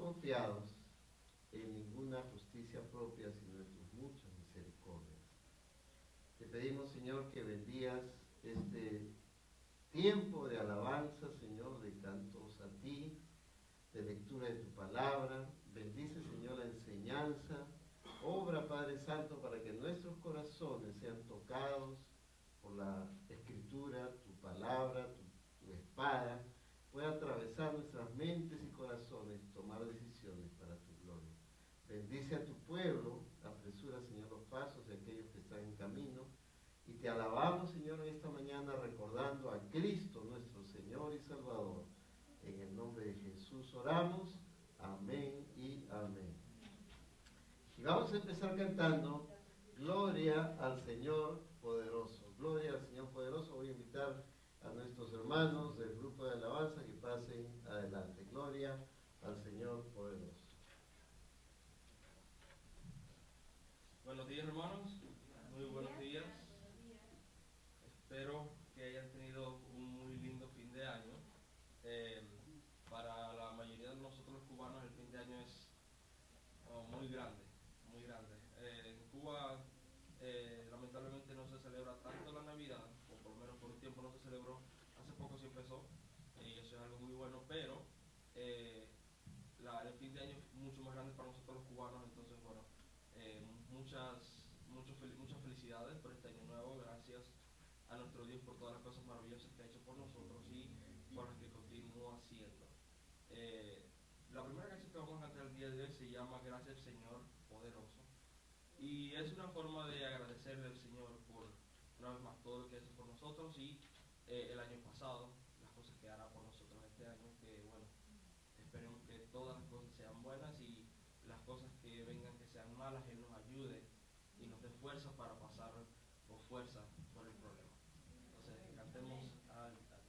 confiados en ninguna justicia propia, sino en tus muchas misericordias. Te pedimos, Señor, que bendigas este tiempo de alabanza, Señor, de cantos a ti, de lectura de tu palabra. Bendice, Señor, la enseñanza. Obra, Padre Santo, para que nuestros corazones sean tocados por la Escritura, tu palabra, tu espada, pueda atravesar nuestras mentes y corazones y tomar decisiones para tu gloria. Bendice a tu pueblo, apresura, Señor, los pasos de aquellos que están en camino. Y te alabamos, Señor, en esta mañana recordando a Cristo, nuestro Señor y Salvador. En el nombre de Jesús oramos. Amén y amén. Y vamos a empezar cantando Gloria al Señor poderoso. Gloria al Señor poderoso. Voy a invitar a nuestros hermanos del grupo de alabanza que pasen adelante. Gloria al Señor poderoso. Buenos días, hermanos. Muy buenos días. Espero que hayan tenido un muy lindo fin de año. Para la mayoría de nosotros los cubanos el fin de año es muy grande, muy grande. En Cuba lamentablemente no se celebra tanto la Navidad, o por lo menos por un tiempo no se celebró. Hace poco se empezó y eso es algo muy bueno, pero el fin de año es mucho más grande para nosotros los cubanos. Entonces, bueno, muchas felicidades por este año nuevo. Gracias a nuestro Dios por todas las cosas maravillosas que ha hecho por nosotros y por las que continúa haciendo. La primera canción que vamos a cantar el día de hoy se llama Gracias Señor Poderoso, y es una forma de agradecerle al Señor por una vez más todo lo que ha hecho por nosotros y el año pasado, las cosas que hará por nosotros este año, que bueno, esperemos que todas las cosas sean buenas y las cosas que vengan que sean malas, Él nos ayude y nos dé fuerza para pasar con fuerza por el problema. Entonces, cantemos al Señor.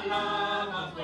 Alabanza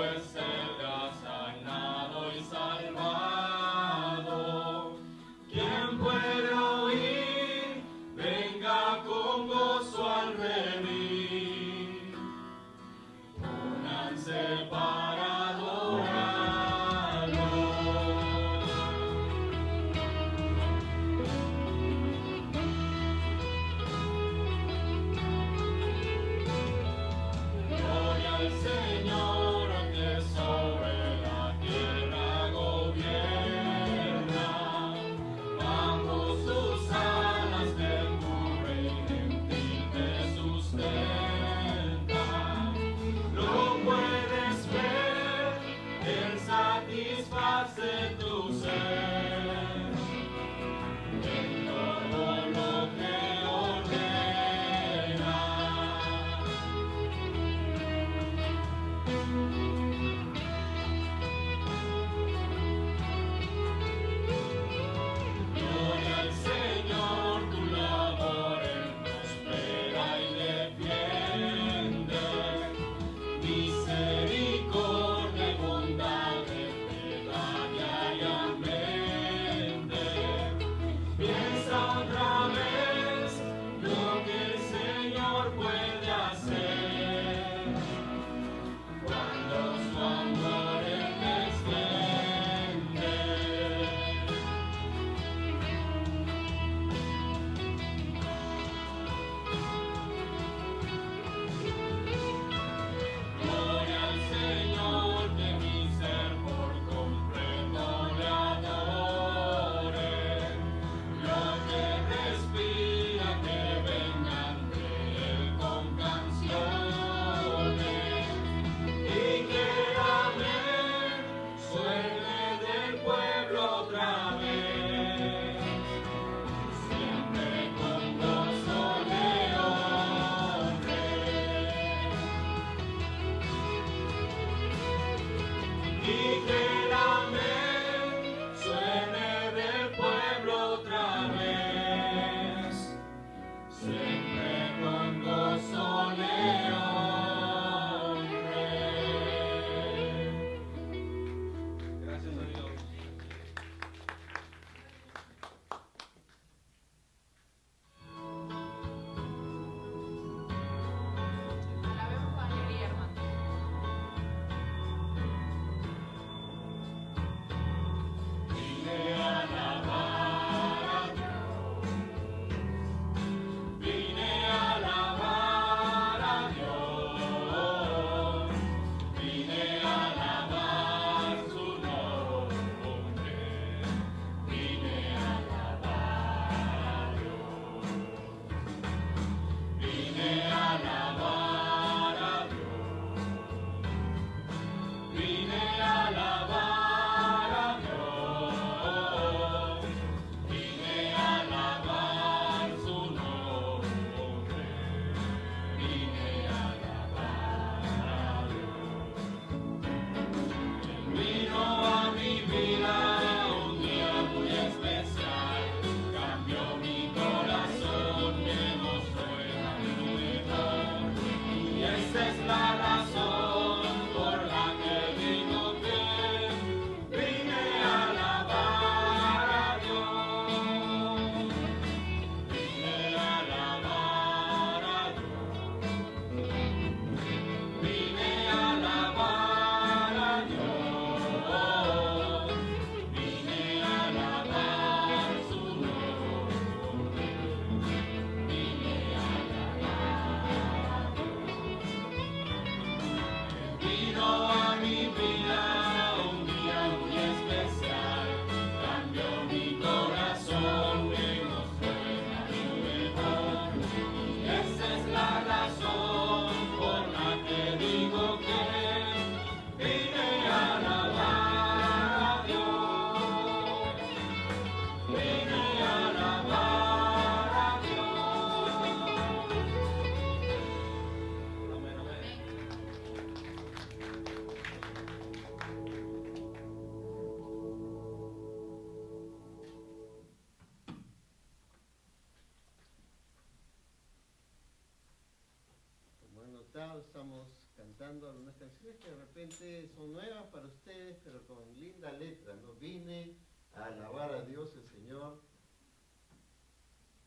sentado, estamos cantando algunas canciones que de repente son nuevas para ustedes, pero con linda letra, ¿no? Vine a alabar a Dios, el Señor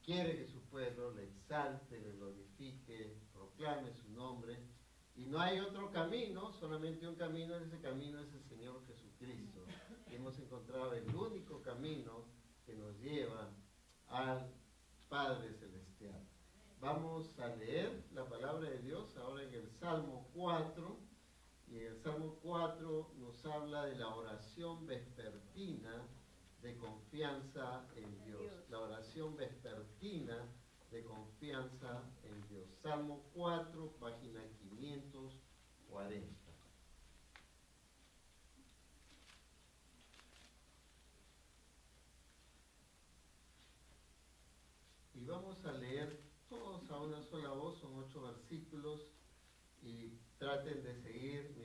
quiere que su pueblo le exalte, le glorifique, proclame su nombre. Y no hay otro camino, solamente un camino, ese camino es el Señor Jesucristo. Y hemos encontrado el único camino que nos lleva al Padre Celestial. Vamos a leer la palabra de Dios ahora en el Salmo 4. Y el Salmo 4 nos habla de la oración vespertina de confianza en Dios. La oración vespertina de confianza en Dios. Salmo 4, página 540. Y vamos a leer todos a una sola voz, son 8 versículos, y traten de seguir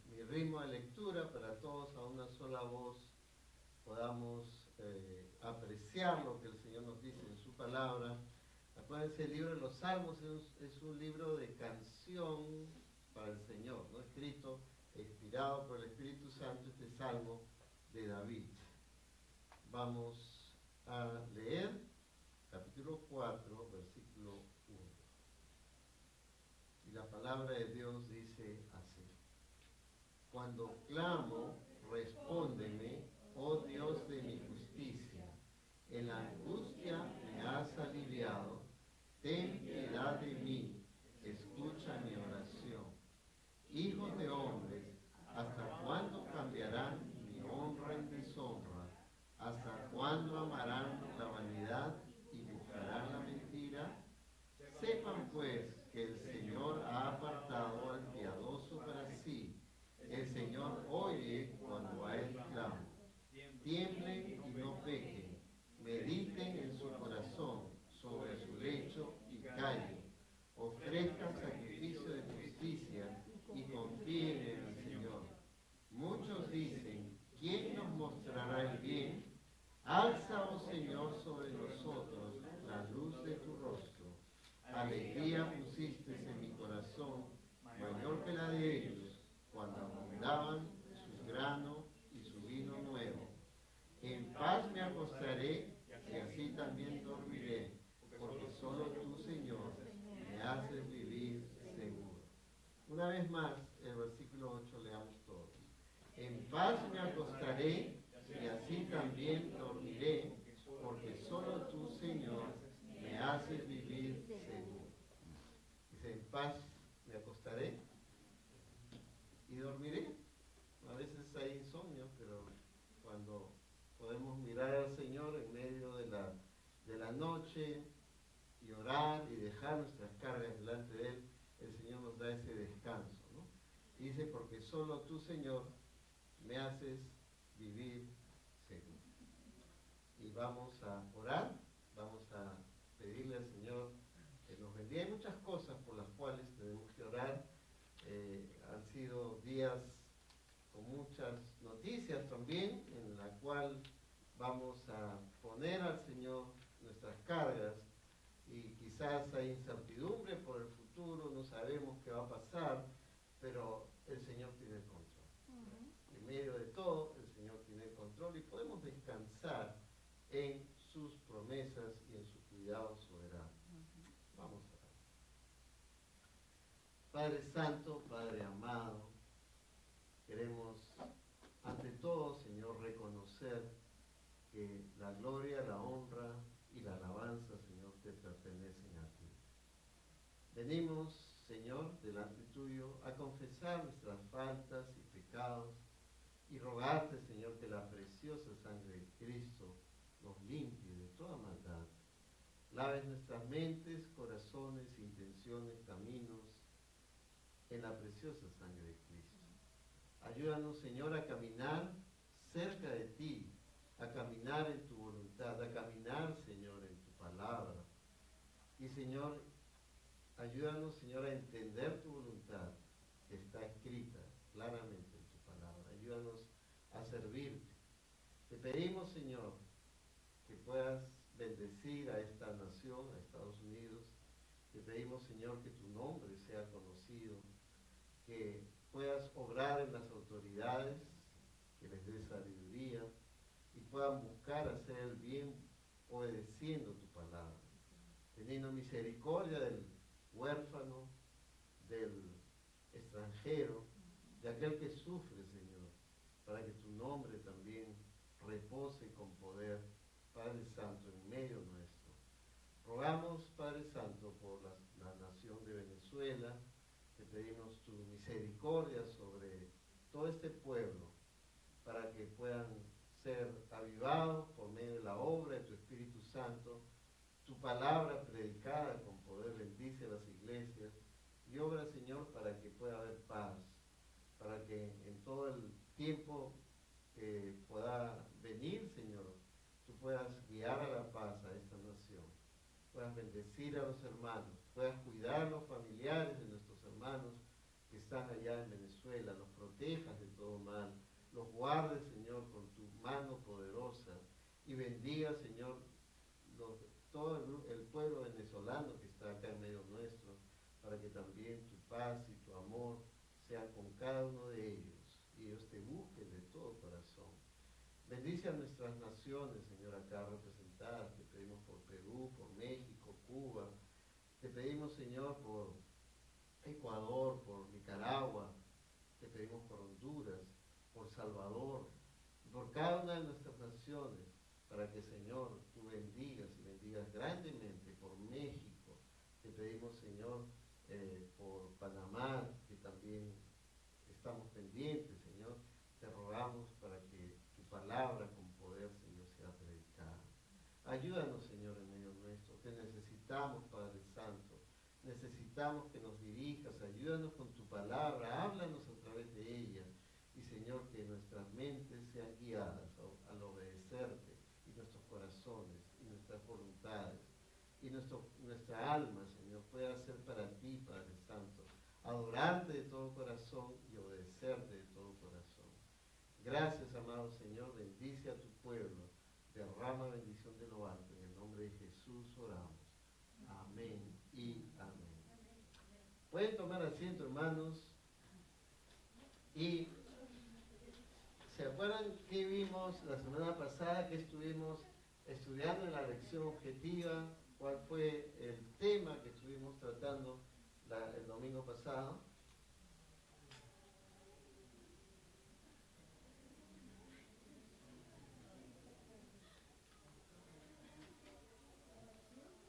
mi ritmo de lectura para todos a una sola voz podamos apreciar lo que el Señor nos dice en su palabra. Acuérdense, el libro de los Salmos es un libro de canción para el Señor, ¿no? Escrito e inspirado por el Espíritu Santo, este Salmo de David. Vamos a leer capítulo 4, versículo 1. Y la palabra de Dios dice así: Cuando clamo, respóndeme, oh Dios de mi justicia. En la angustia me has aliviado. Ten piedad de mí, escucha mi oración. Hijos de hombres, ¿hasta cuándo cambiarán mi honra en deshonra? ¿Hasta cuándo amarán la vanidad y buscarán la mentira? Sepan pues que el Señor ha apartado al piadoso para sí. El Señor oye cuando a él clamo. Tiemblen y no pequen. Mediten en su corazón sobre su lecho y callen. Ofrezcan sacrificio de justicia y confíen en el Señor. Muchos dicen: ¿quién nos mostrará el bien? Alza, oh Señor, sobre nosotros la luz de tu rostro. Alegría pusiste en mi corazón, mayor que la de ellos, cuando abundaban sus granos y su vino nuevo. En paz me acostaré y así también dormiré, porque solo tú, Señor, me haces vivir seguro. Una vez más, el versículo 8, leamos todos. En paz me acostaré y así también dormiré, porque solo tú, Señor, me haces vivir seguro. Dice: en paz me acostaré y dormiré. A veces hay insomnio, pero cuando podemos mirar al Señor en medio de la noche y orar y dejar nuestras cargas delante de Él, el Señor nos da ese descanso, ¿no? Dice: porque solo tú, Señor, me haces vivir seguro. Y vamos a orar, vamos a pedirle al Señor que nos bendiga. Hay muchas cosas por las cuales tenemos que orar. Han sido días con muchas noticias también, en la cual vamos a poner al Señor nuestras cargas, y quizás hay incertidumbre por el futuro, no sabemos qué va a pasar, pero el Señor tiene el control. En medio de todo, el Señor tiene el control y podemos descansar en sus promesas y en su cuidado soberano. Vamos a ver. Padre Santo, Padre amado, queremos ante todo, Señor, reconocer que la gloria, la honra y la alabanza, Señor, te pertenecen a ti. Venimos, Señor, delante tuyo a confesar nuestras faltas y pecados y rogarte, Señor, que la preciosa sangre de Cristo nos limpie de toda maldad. Laves nuestras mentes, corazones, intenciones, caminos en la preciosa sangre de Cristo. Ayúdanos, Señor, a caminar cerca de ti, a caminar en tu voluntad, a caminar, Señor, en tu palabra. Y, Señor, ayúdanos, Señor, a entender tu voluntad, que está escrita claramente en tu palabra. Ayúdanos a servirte. Te pedimos, Señor, que puedas bendecir a esta nación, a Estados Unidos, Te pedimos, Señor, que tu nombre sea conocido, que puedas obrar en las autoridades, que les des sabiduría y puedan buscar hacer el bien obedeciendo tu palabra, teniendo misericordia del huérfano, del extranjero, de aquel que sufre, Señor, para que tu nombre también repose con poder, Padre Santo, en medio nuestro. Rogamos, Padre Santo, por la nación de Venezuela, te pedimos tu misericordia sobre todo este pueblo, para que puedan ser avivados por medio de la obra de tu Espíritu Santo, tu palabra predicada con poder bendice a las iglesias y obra, Señor, para que pueda haber paz, para que en todo el tiempo que pueda venir, Señor, tú puedas guiar a la paz a esta nación, puedas bendecir a los hermanos, puedas cuidar a los familiares de nuestros hermanos que están allá en Venezuela, los protejas de todo mal, los guardes, Señor, con tu mano poderosa y bendiga, Señor, todo el pueblo venezolano que está acá en medio nuestro, para que también tu paz y tu amor sean con cada uno de ellos y ellos te busquen de todo corazón. Bendice a nuestras naciones, Señor, acá representadas. Te pedimos por Perú, por México, Cuba. Te pedimos, Señor, por Ecuador, por Nicaragua. Te pedimos por Honduras, por Salvador, por cada una de nuestras naciones, para que, Señor, tú bendigas y bendigas grandemente por México. Te pedimos, Señor, por Panamá, que también estamos pendientes, Señor. Te rogamos para que tu palabra con poder, Señor, sea predicada. Ayúdanos, Señor, en medio nuestro. Te necesitamos, Padre Santo. Necesitamos que nos dirijas. Ayúdanos con tu palabra. Háblanos a través de ella. Y, Señor, que nuestras mentes sean guiadas al obedecerte, y nuestros corazones, y nuestras voluntades, y nuestra alma, Señor, pueda ser para ti, Padre Santo, adorarte de todo corazón y obedecerte de todo corazón. Gracias, amado Señor, bendice a tu pueblo, derrama bendición de lo alto, en el nombre de Jesús oramos. Amén y amén. Pueden tomar asiento, hermanos, y ¿se acuerdan que vimos la semana pasada, que estuvimos estudiando en la lección objetiva? ¿Cuál fue el tema que estuvimos tratando el domingo pasado?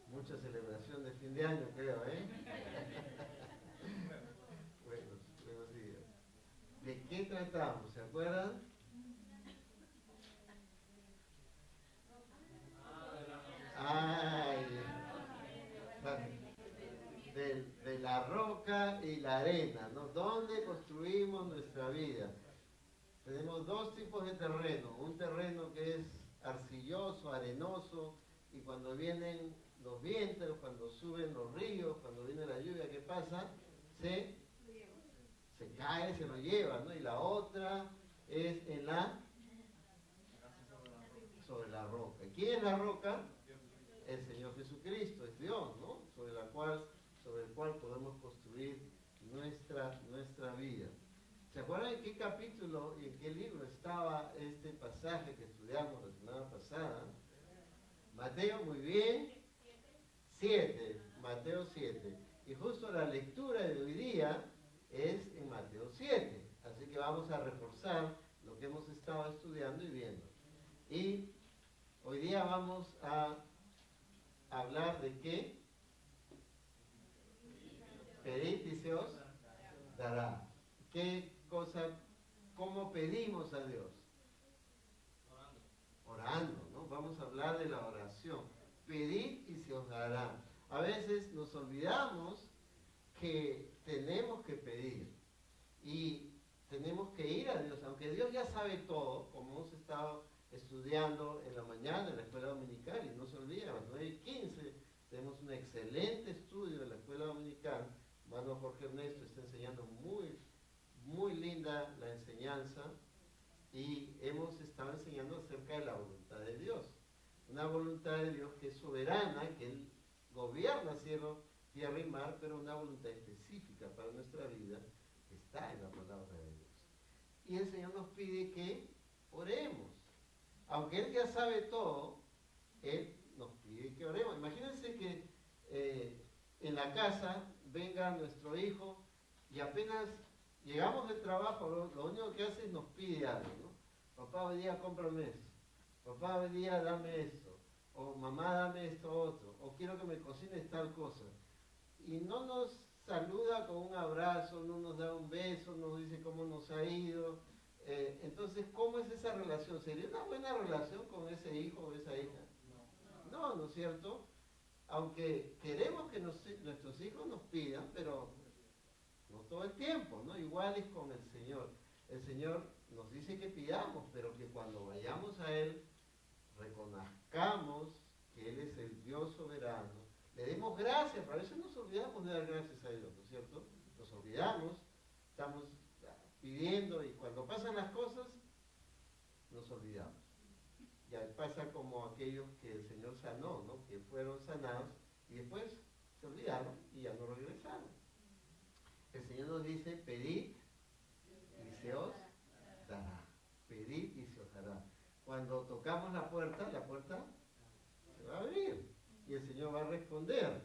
Mucha celebración de fin de año, creo, ¿eh? Buenos días. ¿De qué tratamos? ¿Se acuerdan? Ay, de la roca y la arena, ¿no? ¿Dónde construimos nuestra vida? Tenemos dos tipos de terreno. Un terreno que es arcilloso, arenoso, y cuando vienen los vientos, cuando suben los ríos, cuando viene la lluvia, ¿qué pasa? Se cae, se lo lleva, ¿no? Y la otra es sobre la roca. ¿Y quién es la roca? El Señor Jesucristo, es Dios, ¿no? Sobre el cual podemos construir nuestra vida. ¿Se acuerdan en qué capítulo y en qué libro estaba este pasaje que estudiamos la semana pasada? Mateo, muy bien. 7, Mateo 7. Y justo la lectura de hoy día es en Mateo 7. Así que vamos a reforzar lo que hemos estado estudiando y viendo. Y hoy día vamos a hablar de qué. Pedid y se os dará. ¿Qué cosa, cómo pedimos a Dios? Orando, ¿no? Vamos a hablar de la oración. Pedid y se os dará. A veces nos olvidamos que tenemos que pedir y tenemos que ir a Dios, aunque Dios ya sabe todo, como hemos estado estudiando en la mañana en la escuela dominical, y no se olviden, a las 9:15 tenemos un excelente estudio en la escuela dominical. Hermano Jorge Ernesto está enseñando muy linda la enseñanza, y hemos estado enseñando acerca de la voluntad de Dios. Una voluntad de Dios que es soberana, que Él gobierna cielo tierra y mar, pero una voluntad específica para nuestra vida está en la palabra de Dios. Y el Señor nos pide que oremos. Aunque Él ya sabe todo, Él nos pide que oremos. Imagínense que en la casa venga nuestro hijo y apenas llegamos del trabajo, lo único que hace es nos pide algo, ¿no? Papá, hoy día cómprame esto. Papá, hoy día dame esto. O mamá, dame esto otro. O quiero que me cocines tal cosa. Y no nos saluda con un abrazo, no nos da un beso, no nos dice cómo nos ha ido. Entonces, ¿cómo es esa relación? ¿Sería una buena relación con ese hijo o esa hija? No, ¿no es cierto? Aunque queremos que nuestros hijos nos pidan, pero no todo el tiempo, ¿no? Igual es con el Señor. El Señor nos dice que pidamos, pero que cuando vayamos a Él, reconozcamos que Él es el Dios soberano, le demos gracias. A veces nos olvidamos de dar gracias a Dios, ¿no es cierto? Nos olvidamos, estamos pidiendo y cuando pasan las cosas, nos olvidamos. Ya pasa como aquellos que el Señor sanó, ¿no? Que fueron sanados y después se olvidaron y ya no regresaron. El Señor nos dice, pedid y se os dará. Pedid y se os dará. Cuando tocamos la puerta se va a abrir y el Señor va a responder.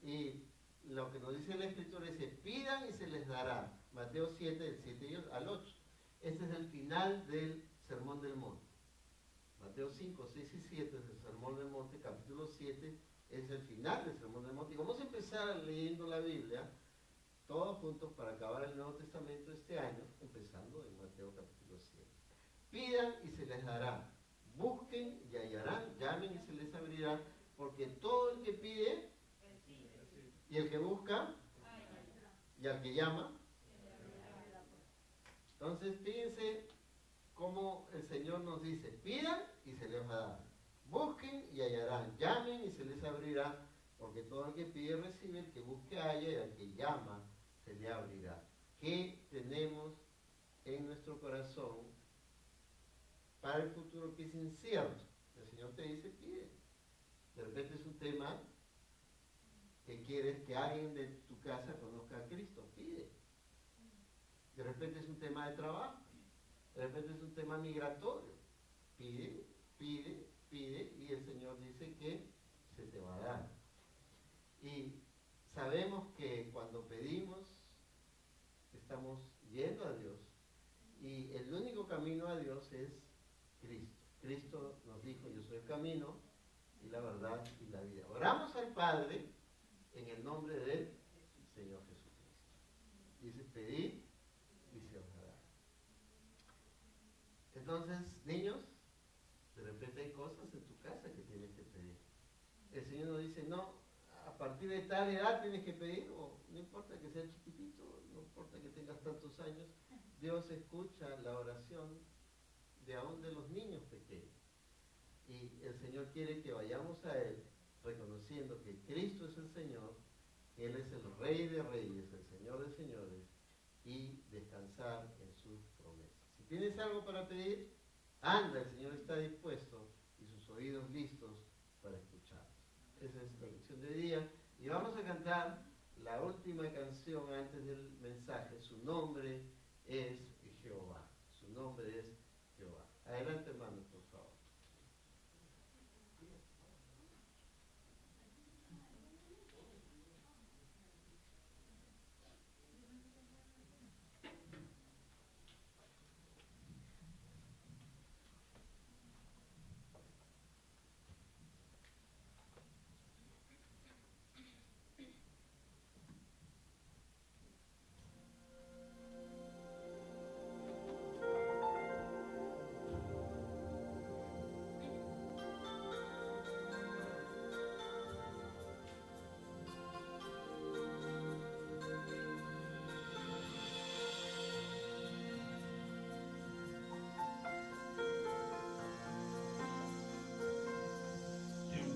Y lo que nos dice la Escritura dice, pidan y se les dará. Mateo 7, del 7 al 8. Este es el final del Sermón del Monte. Mateo 5, 6 y 7 es el Sermón del Monte, capítulo 7 es el final del Sermón del Monte. Y vamos a empezar leyendo la Biblia, todos juntos para acabar el Nuevo Testamento este año, empezando en Mateo capítulo 7. Pidan y se les dará, busquen y hallarán, llamen y se les abrirá, porque todo el que pide y el que busca y al que llama. Entonces fíjense cómo el Señor nos dice, pidan y se les va a dar, busquen y hallarán, llamen y se les abrirá, porque todo el que pide recibe, el que busque halla y al que llama se le abrirá. ¿Qué tenemos en nuestro corazón para el futuro que es incierto? El Señor te dice, pide. De repente es un tema que quieres que alguien de tu casa conozca a Cristo, pide. De repente es un tema de trabajo. De repente es un tema migratorio. Pide, pide, pide y el Señor dice que se te va a dar. Y sabemos que cuando pedimos estamos yendo a Dios y el único camino a Dios es Cristo. Cristo nos dijo, yo soy el camino y la verdad y la vida. Oramos al Padre en el nombre del Señor Jesucristo. Dice, pedid y se os dará. Entonces, niños, de repente hay cosas en tu casa que tienes que pedir. El Señor nos dice, no, a partir de tal edad tienes que pedir, o no importa que seas chiquitito, no importa que tengas tantos años, Dios escucha la oración de aún de los niños pequeños. Y el Señor quiere que vayamos a Él reconociendo que Cristo es el Señor, que Él es el Rey de Reyes, el Señor de Señores, y descansar en sus promesas. Si tienes algo para pedir, anda, el Señor está dispuesto y sus oídos listos para escuchar. Esa es la lección de hoy día. Y vamos a cantar la última canción antes del mensaje. Su nombre es Jehová. Su nombre es Jehová. Adelante, hermanos, por favor.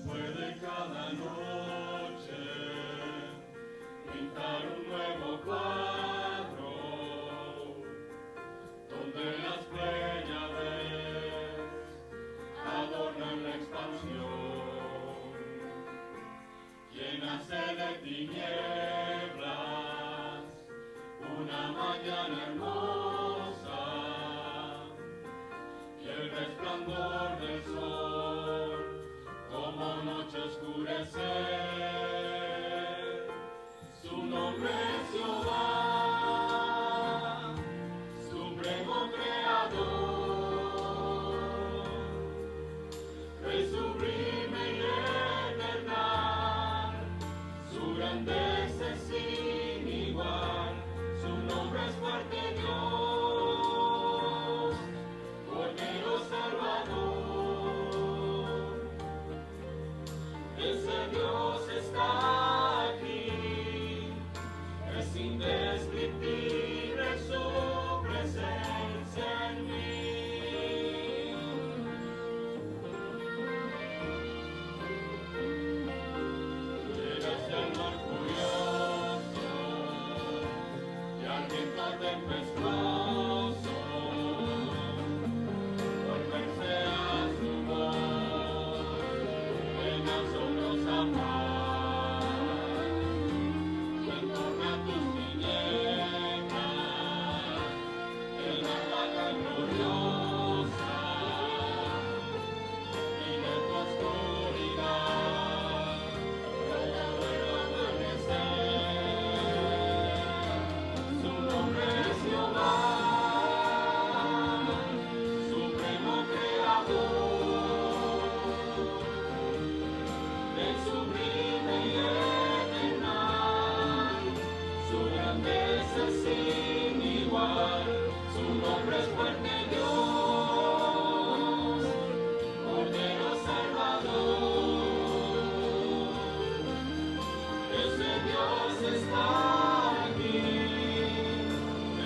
Puede cada noche pintar un nuevo cuadro donde las Pléyades adornan la expansión, llena nacer de tinieblas, una mañana hermosa, y el resplandor del sol, como noche oscurecer. Su nombre es Jehová, supremo creador, Rey sublime y eternal. Su grandeza es sin igual, su nombre es fuerte Dios, Cordero Salvador. Ese Dios está aquí, es indescriptible su presencia en mí. Llegaste al mar furioso y al viento tempestuoso, volverse a su voz en asombrosa paz. Quien torna tus tinieblas en la vaga gloriosa y de tu oscuridad todo vuelve a amanecer. Su nombre es Jehová, supremo creador, Rey sublime y eternal. Su grandeza es sin igual, su nombre es fuerte Dios, Cordero Salvador. Ese Dios está aquí,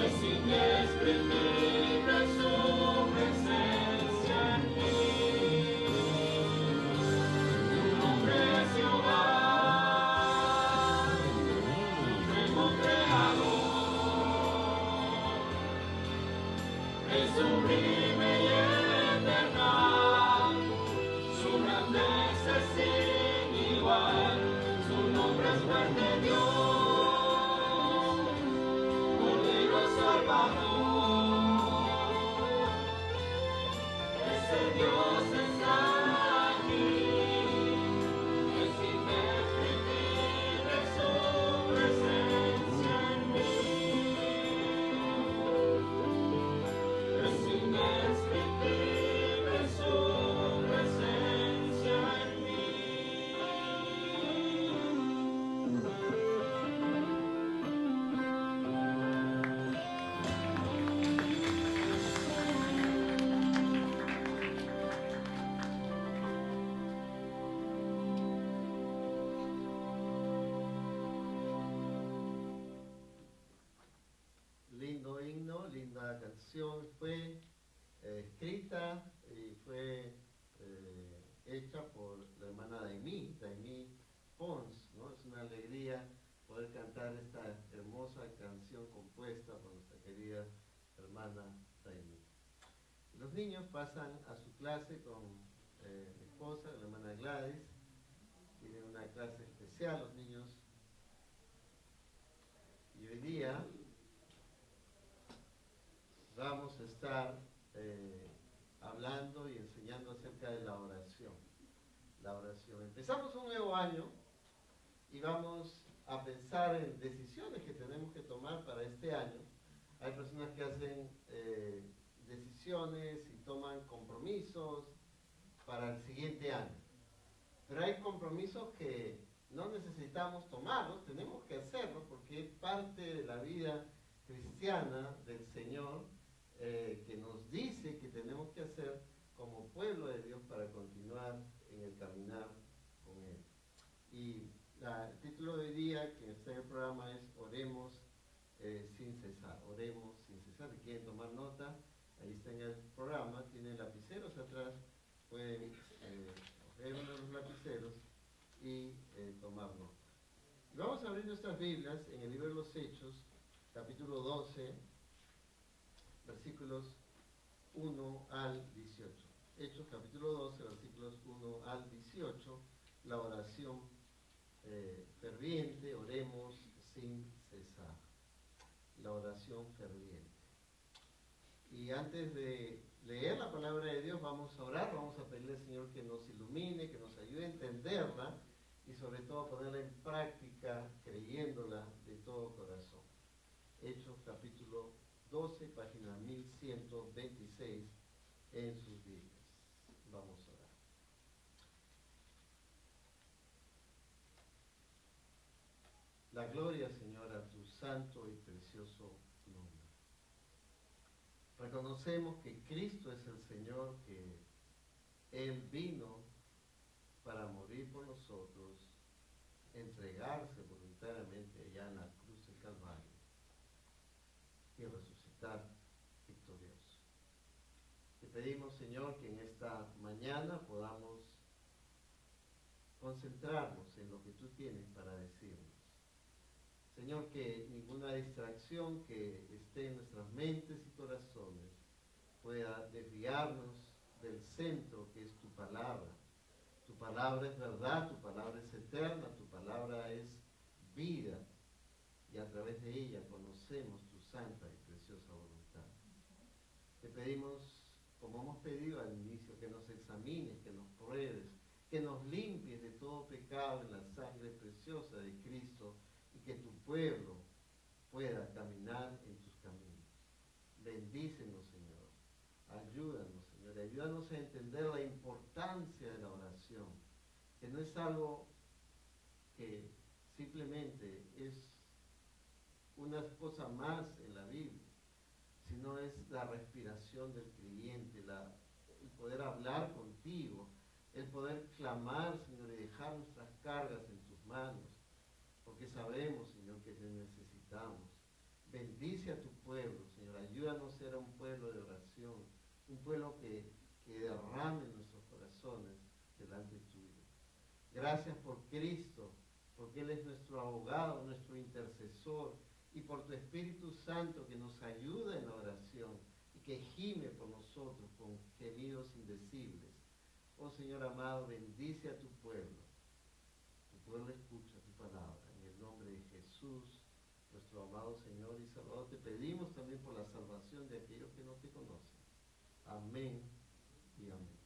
es indescriptible su presencia en mí. Su nombre es Jehová, supremo creador, Rey sublime y eternal. Su grandeza es sin igual, su nombre es fuerte Dios, Cordero Salvador. Ese Dios está aquí, es indescriptible su presencia en mí. Es indescriptible su presencia en mí. Lindo himno, linda canción. Fue escrita y fue hecha por la hermana Daimí Pons, ¿no? Es una alegría poder cantar esta hermosa canción compuesta por nuestra querida hermana Daimí. Los niños pasan a su clase con mi esposa, la hermana Gladys. Tienen una clase especial los niños. Y hoy día vamos a estar hablando y enseñando acerca de la oración. La oración. Empezamos un nuevo año y vamos a pensar en decisiones que tenemos que tomar para este año. Hay personas que hacen decisiones y toman compromisos para el siguiente año. Pero hay compromisos que no necesitamos tomarlos, tenemos que hacerlos porque es parte de la vida cristiana del Señor, que nos dice que tenemos que hacer como pueblo de Dios para continuar en el caminar con Él. Y el título de hoy día que está en el programa es Oremos sin cesar. Oremos sin cesar. Si quieren tomar nota, ahí está en el programa, tienen lapiceros atrás, pueden coger uno de los lapiceros y tomar nota. Y vamos a abrir nuestras Biblias en el libro de los Hechos, capítulo 12, versículos 1 al 18. Hechos capítulo 12, versículos 1 al 18, la oración ferviente, oremos sin cesar. La oración ferviente. Y antes de leer la palabra de Dios, vamos a orar, vamos a pedirle al Señor que nos ilumine, que nos ayude a entenderla y sobre todo a ponerla en práctica, creyéndola de todo corazón. Hechos capítulo 12, página 1126 en sus Biblias. Vamos a orar. La gloria, Señor, a tu santo y precioso nombre. Reconocemos que Cristo es el Señor, que Él vino para morir por nosotros, entregarse voluntariamente allá en la cruz del Calvario y resucitar victorioso. Te pedimos, Señor, que en esta mañana podamos concentrarnos en lo que tú tienes para decirnos. Señor, que ninguna distracción que esté en nuestras mentes y corazones pueda desviarnos del centro que es tu palabra. Tu palabra es verdad, tu palabra es eterna, tu palabra es vida, y a través de ella conocemos tu santa y preciosa voluntad. Te pedimos, como hemos pedido al inicio, que nos examines, que nos pruebes, que nos limpies de todo pecado en la sangre preciosa de Cristo, y que tu pueblo pueda caminar en tus caminos. Bendícenos, Señor. Ayúdanos, Señor. Ayúdanos a entender la importancia de la oración, que no es algo que simplemente es una cosa más en la Biblia, sino es la respiración del creyente, el poder hablar contigo, el poder clamar, Señor, y dejar nuestras cargas en tus manos, porque sabemos, Señor, que te necesitamos. Bendice a tu pueblo, Señor. Ayúdanos a ser un pueblo de oración, un pueblo que derrame nuestros corazones delante tuyo. Gracias por Cristo, porque Él es nuestro abogado, nuestro intercesor, y por tu Espíritu Santo que nos ayuda en la oración y que gime por nosotros con gemidos indecibles. Oh Señor amado, bendice a tu pueblo. Tu pueblo escucha tu palabra. En el nombre de Jesús, nuestro amado Señor y Salvador, te pedimos también por la salvación de aquellos que no te conocen. Amén y amén.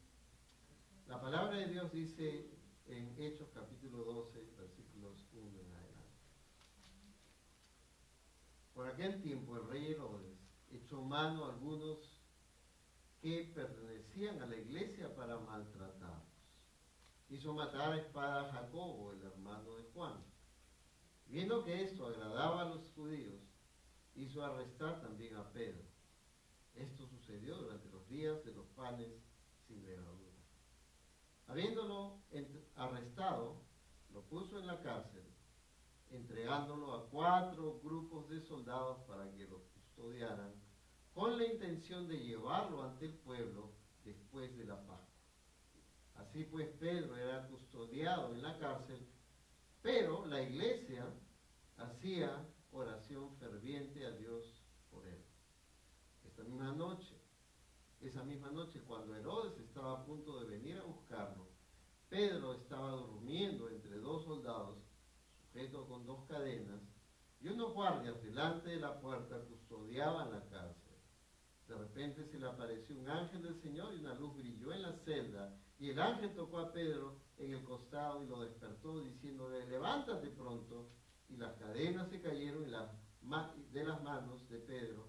La palabra de Dios dice en Hechos capítulo 12, versículos 1 en adelante. Por aquel tiempo el rey Herodes echó mano a algunos que pertenecían a la iglesia para maltratarlos. Hizo matar a espada a Jacobo, el hermano de Juan. Viendo que esto agradaba a los judíos, hizo arrestar también a Pedro. Esto sucedió durante los días de los panes sin levadura. Habiéndolo arrestado, lo puso en la cárcel, entregándolo a 4 grupos de soldados para que lo custodiaran, con la intención de llevarlo ante el pueblo después de la Pascua. Así pues, Pedro era custodiado en la cárcel, pero la iglesia hacía oración ferviente a Dios por él. Esa misma noche, cuando Herodes estaba a punto de venir a buscarlo, Pedro estaba durmiendo entre 2 soldados, sujeto con 2 cadenas, y unos guardias delante de la puerta custodiaban la cárcel. De repente se le apareció un ángel del Señor y una luz brilló en la celda, y el ángel tocó a Pedro en el costado y lo despertó, diciéndole: levántate pronto. Y las cadenas se cayeron de las manos de Pedro.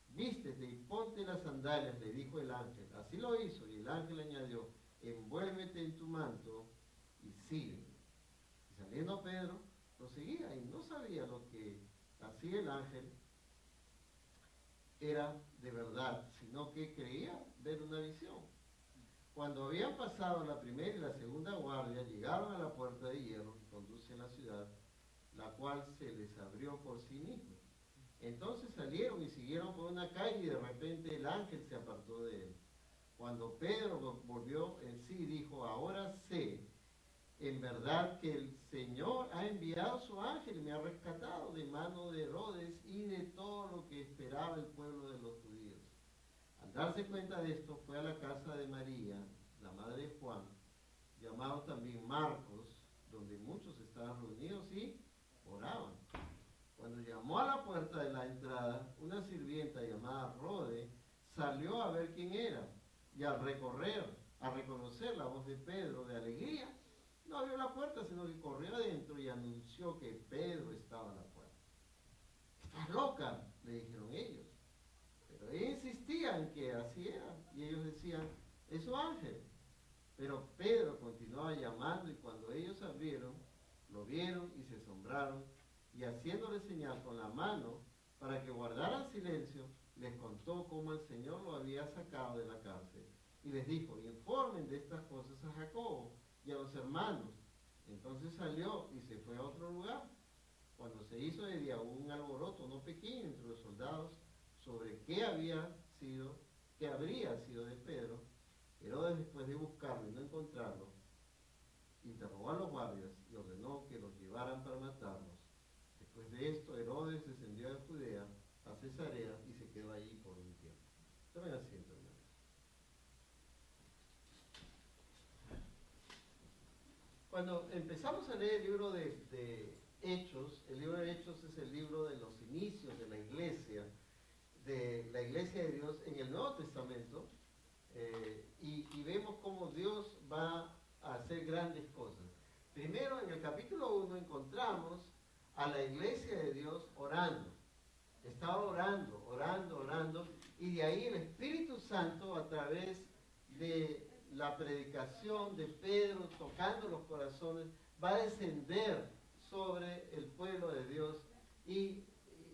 Vístete y ponte las sandalias, le dijo el ángel. Así lo hizo, y el ángel añadió: envuélvete en tu manto y sígueme. Y saliendo Pedro, lo seguía, y no sabía lo que hacía el ángel era de verdad, sino que creía ver una visión. Cuando habían pasado la primera y la segunda guardia, llegaron a la puerta de hierro que conduce a la ciudad, la cual se les abrió por sí misma. Entonces salieron y siguieron por una calle, y de repente el ángel se apartó de él. Cuando Pedro volvió en sí, dijo: ahora sé en verdad que el Señor ha enviado su ángel y me ha rescatado de mano de Herodes y de todo lo que esperaba el pueblo de los judíos. Al darse cuenta de esto, fue a la casa de María, la madre de Juan, llamado también Marcos, donde muchos estaban reunidos y oraban. Cuando llamó a la puerta de la entrada, una sirvienta llamada Rode salió a ver quién era, y al reconocer la voz de Pedro de alegría, no abrió la puerta, sino que corrió adentro y anunció que Pedro estaba a la puerta. ¿Estás loca?, le dijeron ellos. Pero ella insistía en que así era, y ellos decían, es su ángel. Pero Pedro continuaba llamando, y cuando ellos abrieron, lo vieron y se asombraron, y haciéndole señal con la mano para que guardaran silencio, les contó cómo el Señor lo había sacado de la cárcel. Y les dijo, informen de estas cosas a Jacobo y a los hermanos. Entonces salió y se fue a otro lugar. Cuando se hizo de día, hubo un alboroto no pequeño entre los soldados sobre qué habría sido de Pedro. Herodes, después de buscarlo y no encontrarlo, interrogó a los guardias y ordenó que los llevaran para matarlos. Después de esto, Herodes descendió de Judea a Cesarea y se quedó allí por un tiempo. Tomen asiento, hermanos. Cuando empezamos a leer el libro de Hechos, el libro de Hechos es el libro de los inicios de la iglesia de Dios en el Nuevo Testamento, y vemos cómo Dios va a hacer grandes cosas. Primero, en el capítulo 1 encontramos a la iglesia de Dios orando. Estaba orando, y de ahí el Espíritu Santo, a través de la predicación de Pedro, tocando los corazones, va a descender sobre el pueblo de Dios, y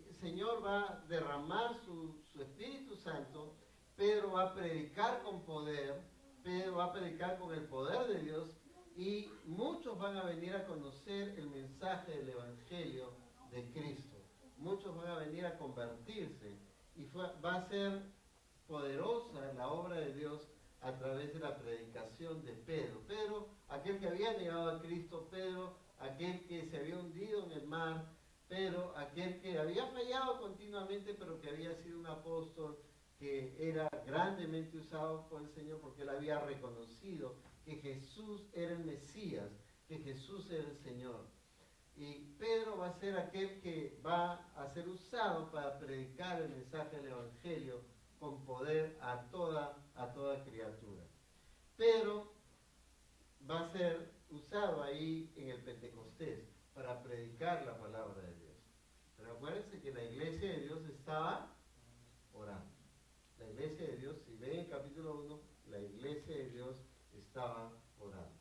el Señor va a derramar su Espíritu Santo. Pedro va a predicar con poder, Pedro va a predicar con el poder de Dios, y muchos van a venir a conocer el mensaje del Evangelio de Cristo. Muchos van a venir a convertirse, y va a ser poderosa la obra de Dios a través de la predicación de Pedro. Pedro, aquel que había negado a Cristo, Pedro, aquel que se había hundido en el mar, Pedro, aquel que había fallado continuamente, pero que había sido un apóstol que era grandemente usado por el Señor, porque él había reconocido que Jesús era el Mesías, que Jesús era el Señor. Y Pedro va a ser aquel que va a ser usado para predicar el mensaje del Evangelio con poder a toda criatura. Pedro va a ser usado ahí en el Pentecostés para predicar la palabra de Dios. Pero acuérdense que la iglesia de Dios estaba orando. La iglesia de Dios, si ven el capítulo 1, la iglesia de Dios estaba orando.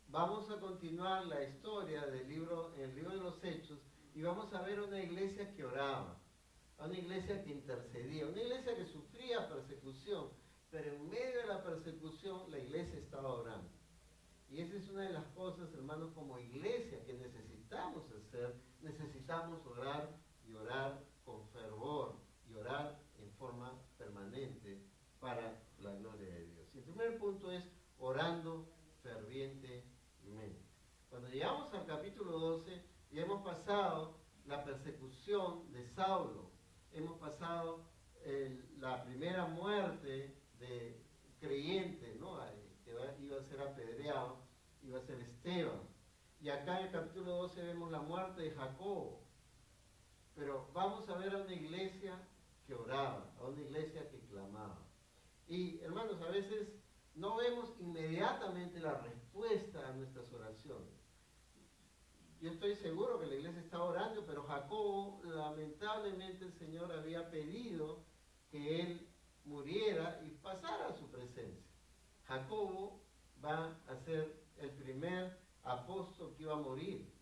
Vamos a continuar la historia en el libro de los Hechos, y vamos a ver una iglesia que oraba, una iglesia que intercedía, una iglesia que sufría persecución, pero en medio de la persecución la iglesia estaba orando. Y esa es una de las cosas, hermanos, como iglesia que necesitamos hacer. Necesitamos orar, y orar con fervor, y orar en forma permanente para la gloria de Dios. Y el primer punto es orando fervientemente. Cuando llegamos al capítulo 12, ya hemos pasado la persecución de Saulo, hemos pasado la primera muerte de creyente, ¿no?, que iba a ser apedreado, iba a ser Esteban. Y acá en el capítulo 12 vemos la muerte de Jacobo. Pero vamos a ver a una iglesia que oraba, a una iglesia que clamaba. Y hermanos, a veces no vemos inmediatamente la respuesta a nuestras oraciones. Yo estoy seguro que la iglesia estaba orando, pero Jacobo, lamentablemente, el Señor había pedido que él muriera y pasara a su presencia. Jacobo va a ser el primer apóstol que iba a morir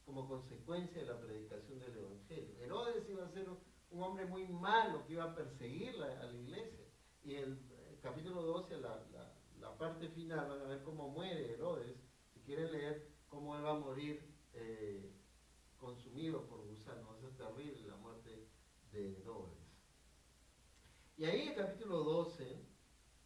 como consecuencia de la predicación del Evangelio. Herodes iba a ser un hombre muy malo que iba a perseguir a la iglesia. Y en el capítulo 12, la parte final, van a ver cómo muere Herodes. Si quieren leer cómo él va a morir consumido por gusanos. Es terrible la muerte de Herodes. Y ahí en el capítulo 12,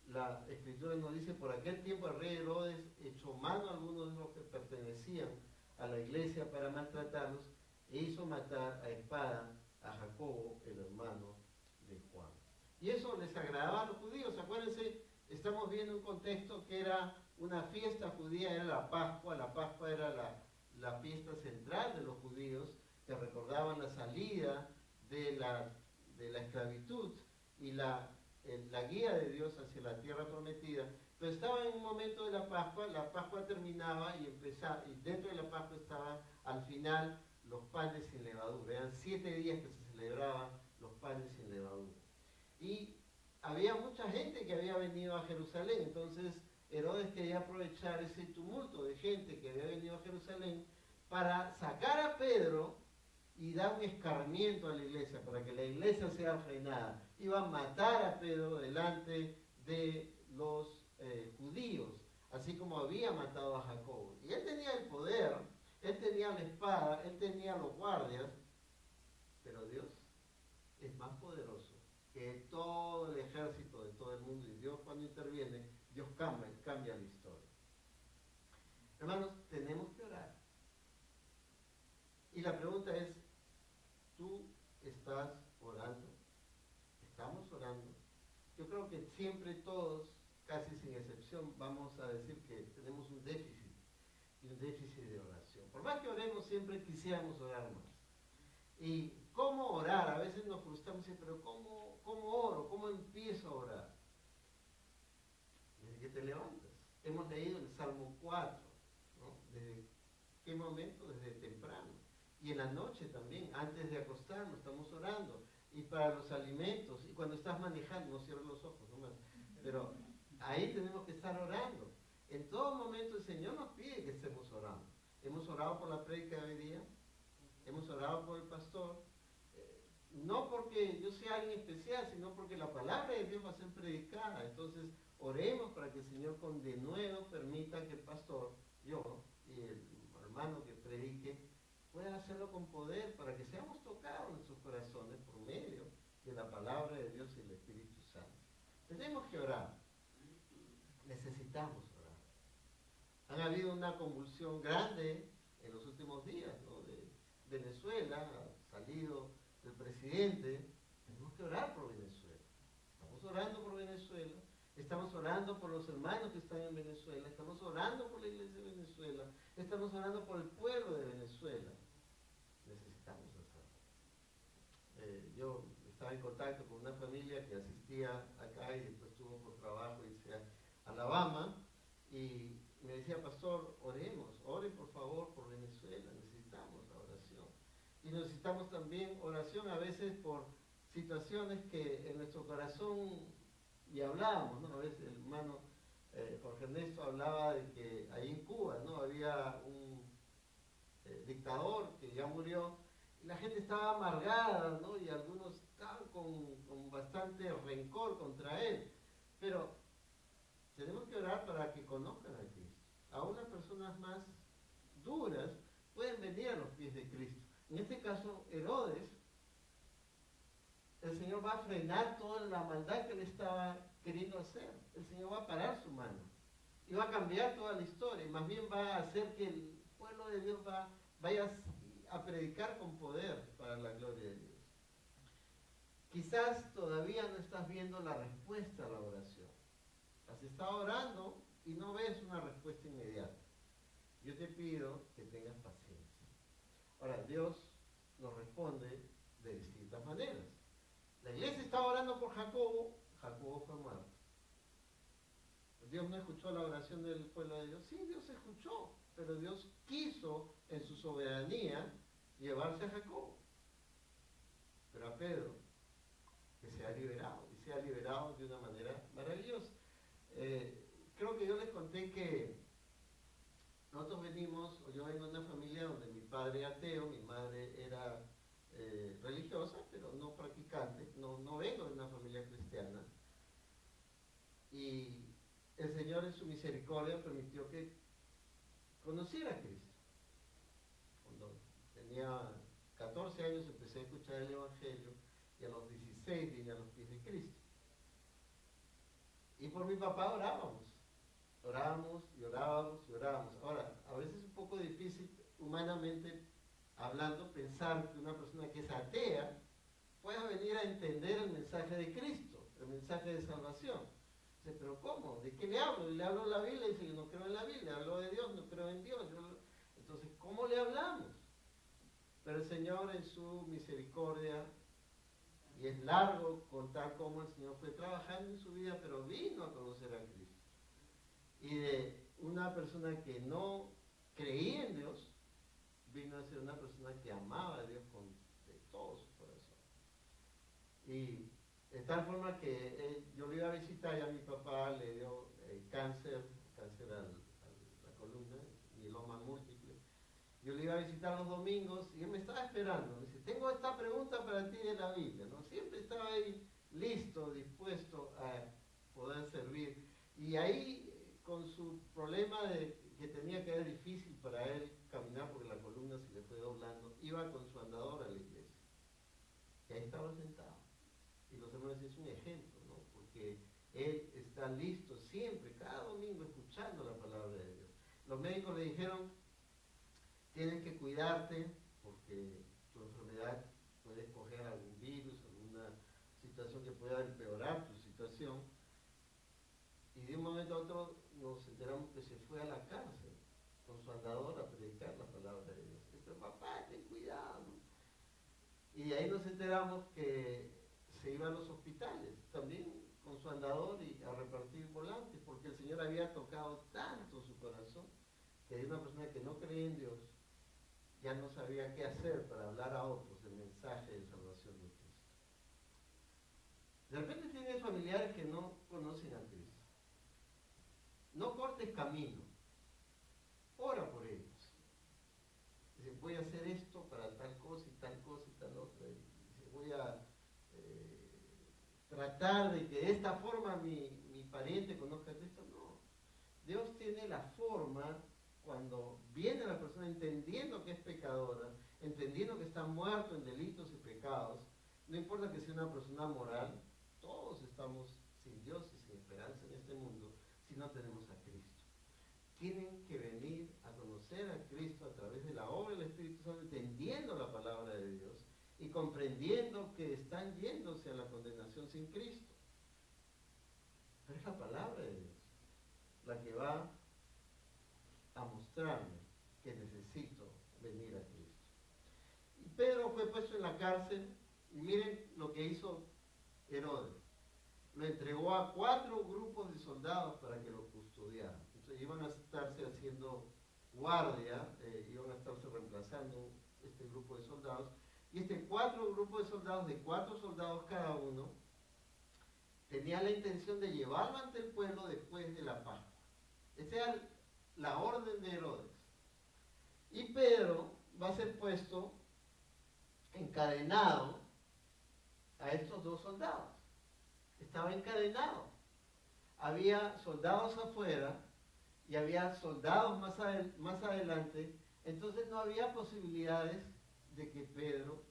la escritura nos dice: por aquel tiempo el rey Herodes echó mano a algunos de los que pertenecían a la iglesia para maltratarlos, e hizo matar a espada a Jacobo, el hermano de Juan. Y eso les agradaba a los judíos. Acuérdense, estamos viendo un contexto que era una fiesta judía, era la Pascua era la fiesta central de los judíos, que recordaban la salida de la esclavitud y la guía de Dios hacia la tierra prometida. Pero estaba en un momento de la Pascua terminaba y dentro de la Pascua estaban al final los panes sin levadura. Eran 7 días que se celebraban los panes sin levadura. Y había mucha gente que había venido a Jerusalén, entonces Herodes quería aprovechar ese tumulto de gente que había venido a Jerusalén para sacar a Pedro y dar un escarmiento a la iglesia, para que la iglesia sea frenada. Iba a matar a Pedro delante de los judíos, así como había matado a Jacobo. Y él tenía el poder, él tenía la espada, él tenía los guardias, pero Dios es más poderoso que todo el ejército de todo el mundo, y Dios cuando interviene, Dios cambia la historia. Hermanos, tenemos que orar. Y la pregunta es, ¿tú estás orando? ¿Estamos orando? Yo creo que siempre todos, casi sin excepción, vamos a decir que tenemos un déficit, y un déficit de oración. Por más que oremos, siempre quisiéramos orar más. ¿Y cómo orar? A veces nos frustramos y decimos, pero ¿cómo oro? ¿Cómo empiezo a orar? Desde que te levantas. Hemos leído el Salmo 4, ¿no? ¿Desde qué momento? Desde temprano. Y en la noche también, antes de acostarnos, estamos orando. Y para los alimentos, y cuando estás manejando, no cierres los ojos nomás. Pero ahí tenemos que estar orando. En todo momento el Señor nos pide que estemos orando. Hemos orado por la prédica de hoy día. Hemos orado por el pastor, no porque yo sea alguien especial, sino porque la palabra de Dios va a ser predicada. Entonces, oremos para que el Señor con denuedo permita que el pastor, yo y el hermano que predique, puedan hacerlo con poder, para que seamos tocados en nuestros corazones por medio de la palabra de Dios y el Espíritu Santo. Tenemos que orar. Necesitamos orar. Han habido una convulsión grande en los últimos días, ¿no? Venezuela, ha salido el presidente, tenemos que orar por Venezuela. Estamos orando por Venezuela, estamos orando por los hermanos que están en Venezuela, estamos orando por la iglesia de Venezuela, estamos orando por el pueblo de Venezuela. Necesitamos hacerlo. Yo estaba en contacto con una familia que asistía acá y después tuvo por trabajo irse a Alabama, y me decía, pastor, oren por favor por Venezuela, necesitamos la oración. Y necesitamos también oración a veces por situaciones que en nuestro corazón, y hablábamos, ¿no? A veces el hermano Jorge Ernesto hablaba de que ahí en Cuba, ¿no? Había un dictador que ya murió, y la gente estaba amargada, ¿no? Y algunos estaban con bastante rencor contra él. Pero tenemos que orar para que conozcan a Cristo. Aún las personas más duras pueden venir a los pies de Cristo. En este caso, Herodes, el Señor va a frenar toda la maldad que él estaba queriendo hacer. El Señor va a parar su mano y va a cambiar toda la historia, y más bien va a hacer que el pueblo de Dios vaya a predicar con poder para la gloria de Dios. Quizás todavía no estás viendo la respuesta a la oración. Has estado orando y no ves una respuesta inmediata. Yo te pido que tengas paciencia. Ahora, Dios nos responde de distintas maneras. La iglesia estaba orando por Jacobo, Jacobo fue muerto. Dios no escuchó la oración del pueblo de Dios. Sí, Dios escuchó, pero Dios quiso en su soberanía llevarse a Jacobo. Pero a Pedro, que se ha liberado, y se ha liberado de una manera maravillosa. Creo que yo les conté que nosotros yo vengo de una familia donde mi padre era ateo, mi madre era religiosa, pero no practicante, no vengo de una familia cristiana. Y el Señor en su misericordia permitió que conociera a Cristo. Cuando tenía 14 años empecé a escuchar el Evangelio, y a los 16 vine a los pies de Cristo. Y por mi papá orábamos y orábamos y orábamos. Ahora, a veces es un poco difícil humanamente hablando pensar que una persona que es atea pueda venir a entender el mensaje de Cristo, el mensaje de salvación. Dice, pero ¿cómo? ¿De qué le hablo? Y le hablo de la Biblia y dice, yo no creo en la Biblia, hablo de Dios, no creo en Dios. Entonces, ¿cómo le hablamos? Pero el Señor en su misericordia, y es largo contar cómo el Señor fue trabajando en su vida, pero vino a conocer a Cristo. Y de una persona que no creía en Dios, vino a ser una persona que amaba a Dios de todo su corazón. Y de tal forma que yo lo iba a visitar y a mi papá le dio cáncer a la columna, mieloma múltiple. Yo le iba a visitar los domingos y él me estaba esperando. Me dice, tengo esta pregunta para ti de la Biblia, ¿no? Siempre estaba ahí listo, dispuesto a poder servir. Y ahí, con su problema que tenía que era difícil para él caminar porque la columna se le fue doblando, iba con su andador a la iglesia. Y ahí estaba sentado. Y los hermanos es un ejemplo, ¿no? Porque él está listo siempre, cada domingo, escuchando la palabra de Dios. Los médicos le dijeron, tienes que cuidarte porque tu enfermedad puede coger algún virus, alguna situación que pueda empeorar tu situación. Y de un momento a otro nos enteramos que se fue a la cárcel con su andador a predicar la palabra de Dios. Pero papá, ten cuidado, ¿no? Y de ahí nos enteramos que se iba a los hospitales, también con su andador y a repartir volantes, porque el Señor había tocado tanto su corazón, que de una persona que no creía en Dios, ya no sabía qué hacer para hablar a otros el mensaje de salvación de Cristo. De repente tienes familiares que no conocen a Cristo. No cortes camino, ora por ellos. Dice, voy a hacer esto para tal cosa y tal cosa y tal otra. Y dice, voy a tratar de que de esta forma mi pariente conozca a Cristo. No, Dios tiene la forma cuando viene la persona entendiendo que es pecadora, entendiendo que está muerto en delitos y pecados. No importa que sea una persona moral, todos estamos sin Dios y sin esperanza en este mundo si no tenemos a Cristo. Tienen que venir a conocer a Cristo a través de la obra del Espíritu Santo, entendiendo la palabra de Dios y comprendiendo que están yéndose a la condenación sin Cristo. Pero es la palabra de Dios la que va a mostrarme que necesito venir a Cristo. Y Pedro fue puesto en la cárcel y miren lo que hizo Herodes. Lo entregó a 4 grupos de soldados para que lo custodiaran. Entonces iban a estarse haciendo guardia, iban a estarse reemplazando este grupo de soldados. Y 4 grupos de soldados, de 4 soldados cada uno, tenía la intención de llevarlo ante el pueblo después de la Pascua. Esa era la orden de Herodes. Y Pedro va a ser puesto encadenado a estos 2 soldados. Estaba encadenado. Había soldados afuera y había soldados más adelante. Entonces no había posibilidades de que Pedro,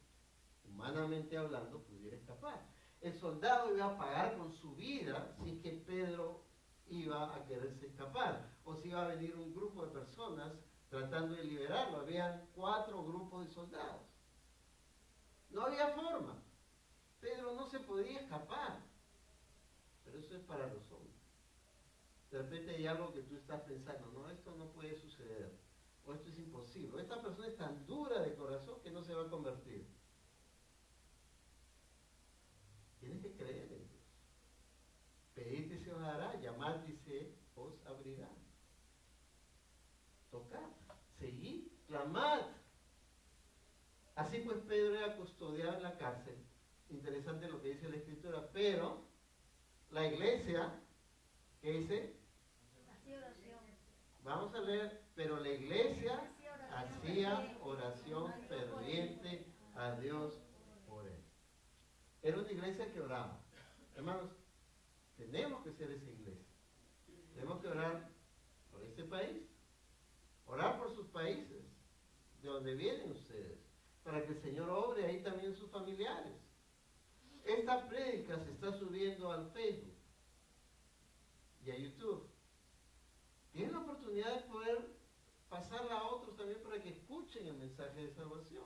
humanamente hablando, pudiera escapar. El soldado iba a pagar con su vida si es que Pedro iba a quererse escapar, o si iba a venir un grupo de personas tratando de liberarlo. Habían 4 grupos de soldados. No había forma. Pedro no se podía escapar. Pero eso es para los hombres. De repente hay algo que tú estás pensando, no, esto no puede suceder, o esto es imposible, o esta persona es tan dura de corazón que no se va a convertir. Tienes que creer en Dios. Pedid y se os dará, llamad y se os abrirá. Tocad, seguid, clamad. Así pues Pedro era custodiado en la cárcel. Interesante lo que dice la Escritura, pero la iglesia, ¿qué dice? Hacía oración. Vamos a leer, pero la iglesia hacía oración ferviente a Dios por él. Era una iglesia que oraba. Hermanos, tenemos que ser esa iglesia. Tenemos que orar por este país, orar por sus países, de donde vienen ustedes, para que el Señor obre ahí también sus familiares. Esta prédica se está subiendo al Facebook y a YouTube. Tienen la oportunidad de poder pasarla a otros también para que escuchen el mensaje de salvación.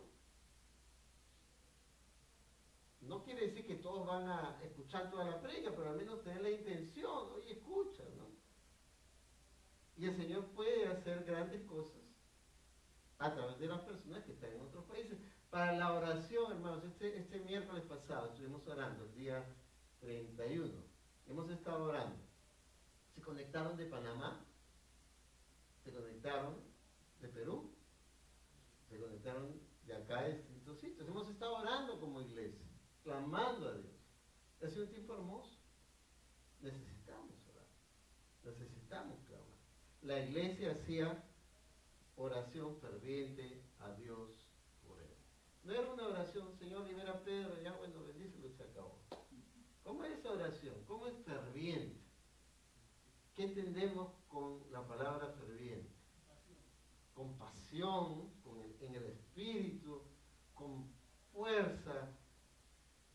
No quiere decir que todos van a escuchar toda la predica, pero al menos tener la intención, oye, escucha, ¿no? Y el Señor puede hacer grandes cosas a través de las personas que están en otros países. Para la oración, hermanos, este miércoles pasado estuvimos orando, el día 31. Hemos estado orando. Se conectaron de Panamá, se conectaron de Perú, se conectaron de acá de distintos sitios. Hemos estado orando como iglesia, clamando a Dios. Ha sido un tiempo hermoso. Necesitamos orar, necesitamos clamar. La iglesia hacía oración ferviente a Dios por él. No era una oración, Señor, libera a Pedro, ya bueno, bendícelo y se acabó. ¿Cómo es esa oración? ¿Cómo es ferviente? ¿Qué entendemos con la palabra ferviente? Con pasión, en el espíritu, con fuerza.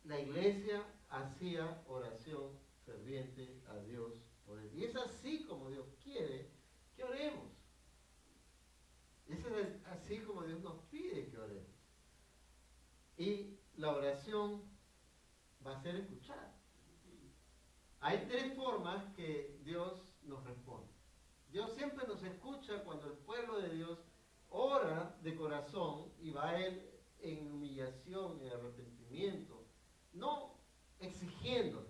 La iglesia hacía oración ferviente a Dios por él. Y es así como Dios quiere que oremos. Es así como Dios nos pide que oremos. Y la oración va a ser escuchada. Hay tres formas que Dios nos responde. Dios siempre nos escucha cuando el pueblo de Dios ora de corazón y va a Él en humillación, en arrepentimiento, no exigiéndole,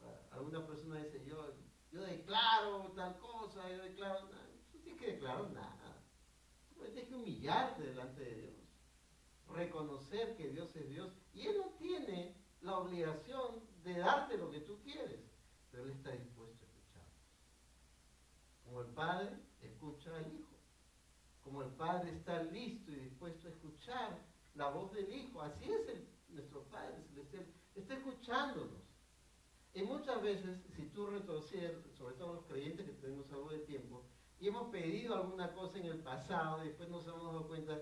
¿no? Alguna persona dice, yo declaro tal cosa, yo declaro nada. Tú tienes que declarar nada. Tú tienes que humillarte delante de Dios. Reconocer que Dios es Dios. Y Él no tiene la obligación de darte lo que tú quieres, pero Él está dispuesto a escuchar. Como el Padre escucha al Hijo. Como el Padre está listo y dispuesto a escuchar la voz del Hijo. Así es nuestro Padre Celestial. Está escuchándonos. Y muchas veces, si tú retrocedes, sobre todo los creyentes que tenemos algo de tiempo, y hemos pedido alguna cosa en el pasado y después nos hemos dado cuenta,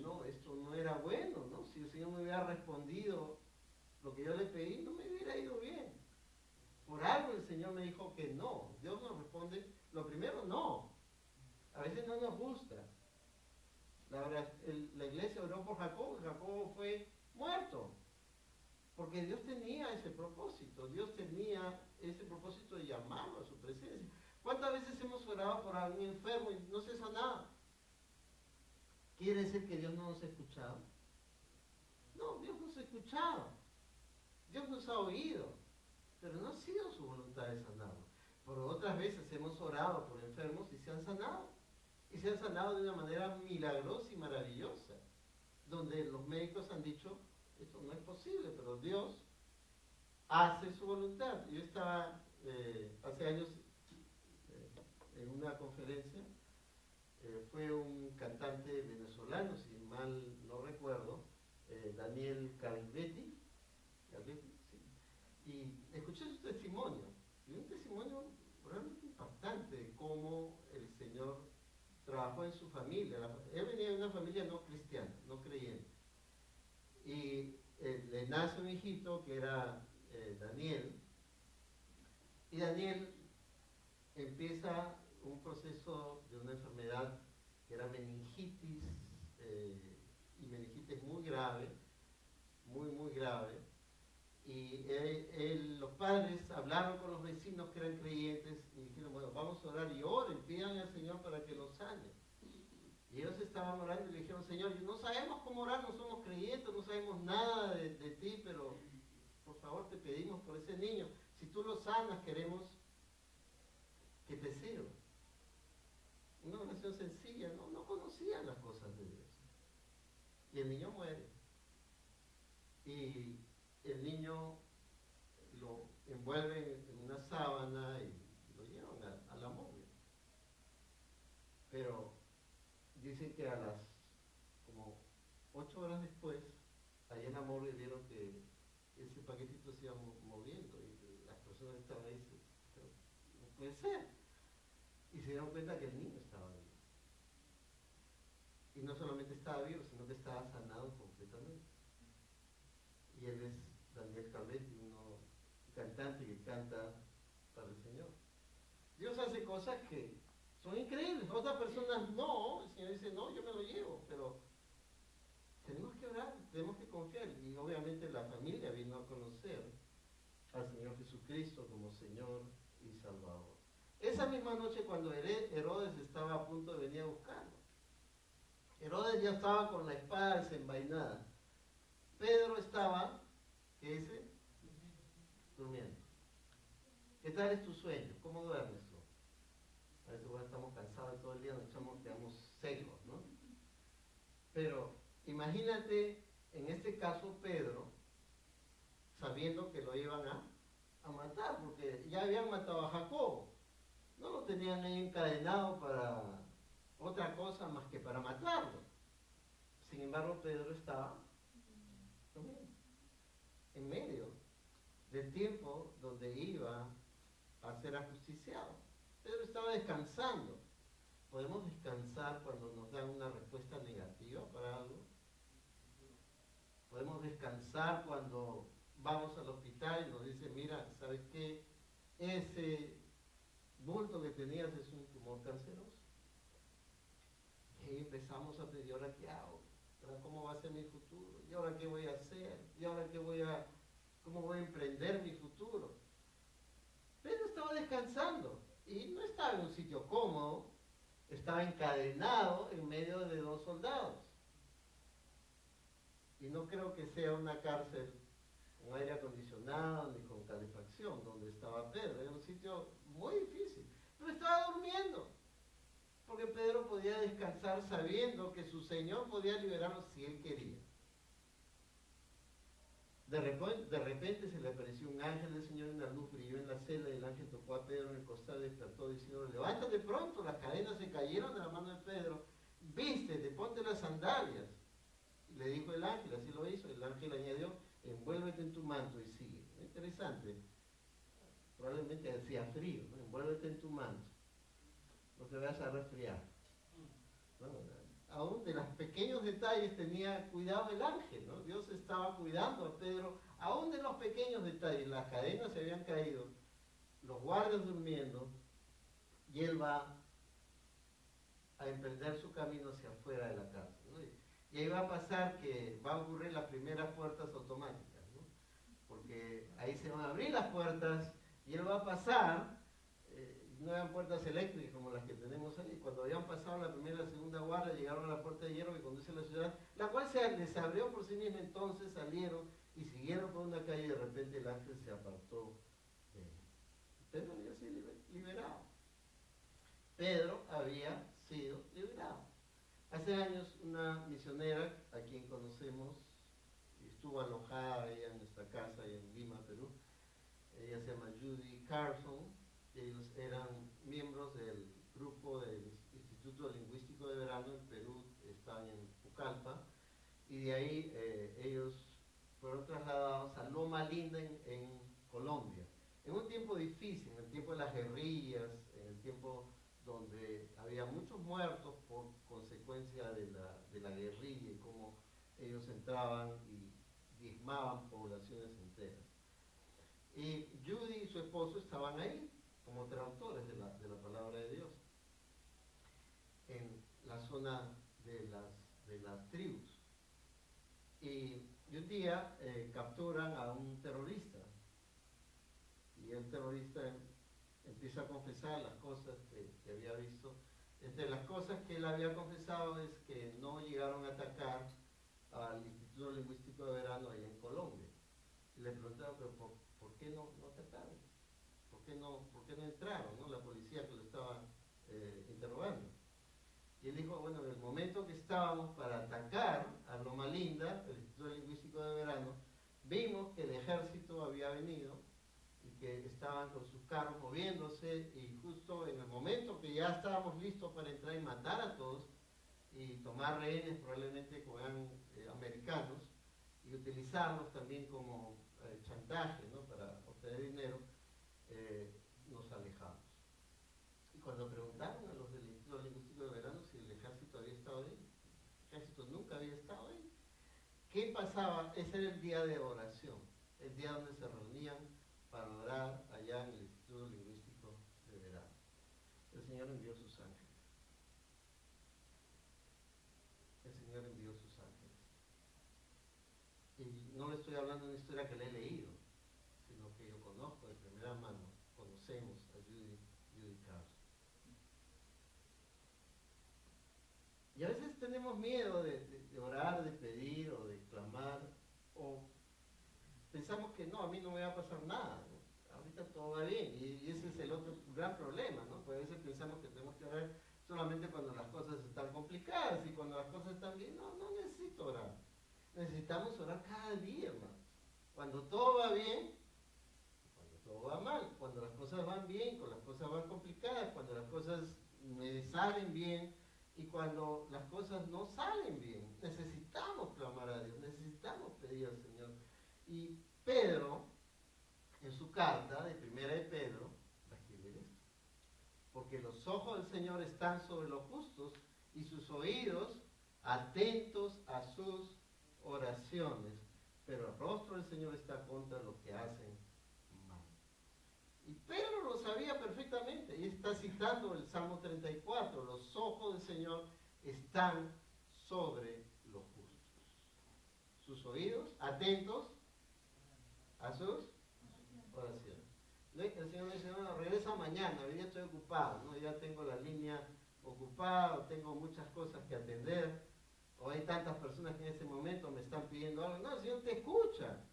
no, esto no era bueno, ¿no? Si el Señor me hubiera respondido lo que yo le pedí, no me hubiera ido bien. Por algo el Señor me dijo que no. Dios nos responde, lo primero, no. A veces no nos gusta. La iglesia oró por Jacob, Jacob fue muerto. Porque Dios tenía ese propósito. Dios tenía ese propósito de llamarlo a su presencia. ¿Cuántas veces hemos orado por algún enfermo y no se sanaba? ¿Quiere decir que Dios no nos ha escuchado? No, Dios nos ha escuchado. Dios nos ha oído. Pero no ha sido su voluntad de sanarlo. Por otras veces hemos orado por enfermos y se han sanado. Y se han sanado de una manera milagrosa y maravillosa. Donde los médicos han dicho, esto no es posible, pero Dios hace su voluntad. Yo estaba hace años en una conferencia, fue un cantante venezolano, si mal no recuerdo, Daniel Calvetti, sí, y escuché su testimonio, y un testimonio realmente impactante de cómo el Señor trabajó en su familia. Él venía de una familia no cristiana, no creyente. Y le nace un hijito que era Daniel, y Daniel empieza un proceso de una enfermedad que era meningitis, y meningitis muy grave, muy grave, y los padres hablaron con los vecinos que eran creyentes y dijeron, bueno, vamos a orar y oren, pidan al Señor para que los sane. Y ellos estaban orando y le dijeron, Señor, no sabemos cómo orar, no somos creyentes, no sabemos nada de ti, pero por favor te pedimos por ese niño. Si tú lo sanas, queremos que te sirva. Una oración sencilla, no conocían las cosas de Dios. Y el niño muere. Y el niño lo envuelven en una sábana y lo llevan a la morgue. Pero dicen que a las como 8 horas después, allá en la morgue vieron que ese paquetito se iba moviendo y las personas que estaban ahí pero no puede ser. Y se dieron cuenta que el niño estaba vivo. Y no solamente estaba vivo, sino que estaba sanado completamente. Y él es Daniel Calvetti, un cantante que canta para el Señor. Dios hace cosas que son increíbles. Otras personas no. El Señor dice, no, yo me lo llevo. Pero tenemos que orar, tenemos que confiar. Y obviamente la familia vino a conocer al Señor Jesucristo como Señor y Salvador. Esa misma noche, cuando Herodes estaba a punto de venir a buscarlo, Herodes ya estaba con la espada desenvainada. Pedro estaba, ¿qué dice? Durmiendo. ¿Qué tal es tu sueño? ¿Cómo duermes tú? A veces bueno, estamos cansados todo el día, nos quedamos secos, ¿no? Pero imagínate, en este caso, Pedro, sabiendo que lo iban a matar, porque ya habían matado a Jacobo. No lo tenían ahí encadenado para otra cosa más que para matarlo. Sin embargo, Pedro estaba en medio del tiempo donde iba a ser ajusticiado. Pedro estaba descansando. ¿Podemos descansar cuando nos dan una respuesta negativa para algo? ¿Podemos descansar cuando vamos al hospital y nos dicen, mira, ¿sabes qué? Ese bulto que tenías es un tumor canceroso? Y empezamos a pedir, ¿ahora qué hago? ¿Ahora cómo va a ser mi futuro? ¿Y ahora qué voy a hacer? ¿Y ahora cómo voy a emprender mi futuro? Pedro estaba descansando y no estaba en un sitio cómodo, estaba encadenado en medio de 2 soldados. Y no creo que sea una cárcel con aire acondicionado ni con calefacción donde estaba Pedro. Era un sitio muy difícil. Pero estaba durmiendo. Porque Pedro podía descansar sabiendo que su Señor podía liberarlo si él quería. De repente se le apareció un ángel del Señor, una luz brilló en la celda y el ángel tocó a Pedro en el costado y despertó diciendo, levántate pronto, las cadenas se cayeron de la mano de Pedro, vístete, ponte las sandalias. Y le dijo el ángel, así lo hizo, el ángel añadió, envuélvete en tu manto y sigue. Interesante, probablemente hacía frío, ¿no? Envuélvete en tu manto, no te vayas a resfriar. ¿No? Aún de los pequeños detalles tenía cuidado el ángel, ¿no? Dios estaba cuidando a Pedro, aún de los pequeños detalles, las cadenas se habían caído, los guardias durmiendo, y él va a emprender su camino hacia afuera de la cárcel, ¿no? Y ahí va a pasar que va a ocurrir las primeras puertas automáticas, ¿no? Porque ahí se van a abrir las puertas y él va a pasar. No eran puertas eléctricas como las que tenemos ahí. Cuando habían pasado la primera y la segunda guardia, llegaron a la puerta de hierro que conduce a la ciudad, la cual se les abrió por sí misma. Entonces salieron y siguieron por una calle y de repente el ángel se apartó de él. Pedro había sido liberado. Pedro había sido liberado. Hace años una misionera a quien conocemos estuvo alojada ella en nuestra casa en Lima, Perú. Ella se llama Judy Carson. Ellos eran miembros del grupo del Instituto Lingüístico de Verano en Perú, están en Pucallpa, y de ahí ellos fueron trasladados a Loma Linda en Colombia. En un tiempo difícil, en el tiempo de las guerrillas, en el tiempo donde había muchos muertos por consecuencia de la guerrilla y cómo ellos entraban y diezmaban poblaciones enteras. Y Judy y su esposo estaban ahí como traductores de la palabra de Dios en la zona de las tribus. Y un día capturan a un terrorista y el terrorista empieza a confesar las cosas que había visto. Entre las cosas que él había confesado es que no llegaron a atacar al Instituto Lingüístico de Verano allá en Colombia. Y le preguntaron, pero ¿por qué no atacaron? ¿Por qué no entraron, ¿no? La policía que lo estaba interrogando. Y él dijo, bueno, en el momento que estábamos para atacar a Loma Linda, el Instituto Lingüístico de Verano, vimos que el ejército había venido y que estaban con sus carros moviéndose y justo en el momento que ya estábamos listos para entrar y matar a todos y tomar rehenes probablemente como eran americanos y utilizarlos también como chantaje, ¿no? Para obtener dinero, nos alejamos. Y cuando preguntaron a los del Instituto Lingüístico de Verano si el ejército había estado ahí, el ejército nunca había estado ahí. ¿Qué pasaba? Ese era el día de oración, el día donde se reunían para orar allá en el Instituto Lingüístico de Verano. El Señor envió sus ángeles. El Señor envió sus ángeles. Y no le estoy hablando de una historia que le he leído, sino que yo conozco de primera mano, conocemos a Judy Carson. Y a veces tenemos miedo de orar, de pedir o de clamar, o pensamos que no, a mí no me va a pasar nada, ¿no? Ahorita todo va bien, y ese es el otro gran problema, ¿no? Porque a veces pensamos que tenemos que orar solamente cuando las cosas están complicadas, y cuando las cosas están bien, no necesito orar. Necesitamos orar cada día, hermanos. Cuando todo va bien, cuando todo va mal, cuando las cosas van bien, cuando las cosas van complicadas, cuando las cosas me salen bien y cuando las cosas no salen bien. Necesitamos clamar a Dios, necesitamos pedir al Señor. Y Pedro, en su carta de primera de Pedro, va a escribir esto. Porque los ojos del Señor están sobre los justos y sus oídos atentos a sus oraciones, pero el rostro del Señor está contra los que hacen mal. Y Pedro lo sabía perfectamente, y está citando el Salmo 34, los ojos del Señor están sobre los justos. Sus oídos atentos a sus oraciones. El Señor dice, no, regresa mañana, hoy día estoy ocupado, ¿no? Ya tengo la línea ocupada, tengo muchas cosas que atender, o hay tantas personas que en este momento me están pidiendo algo. No, el Señor te escucha.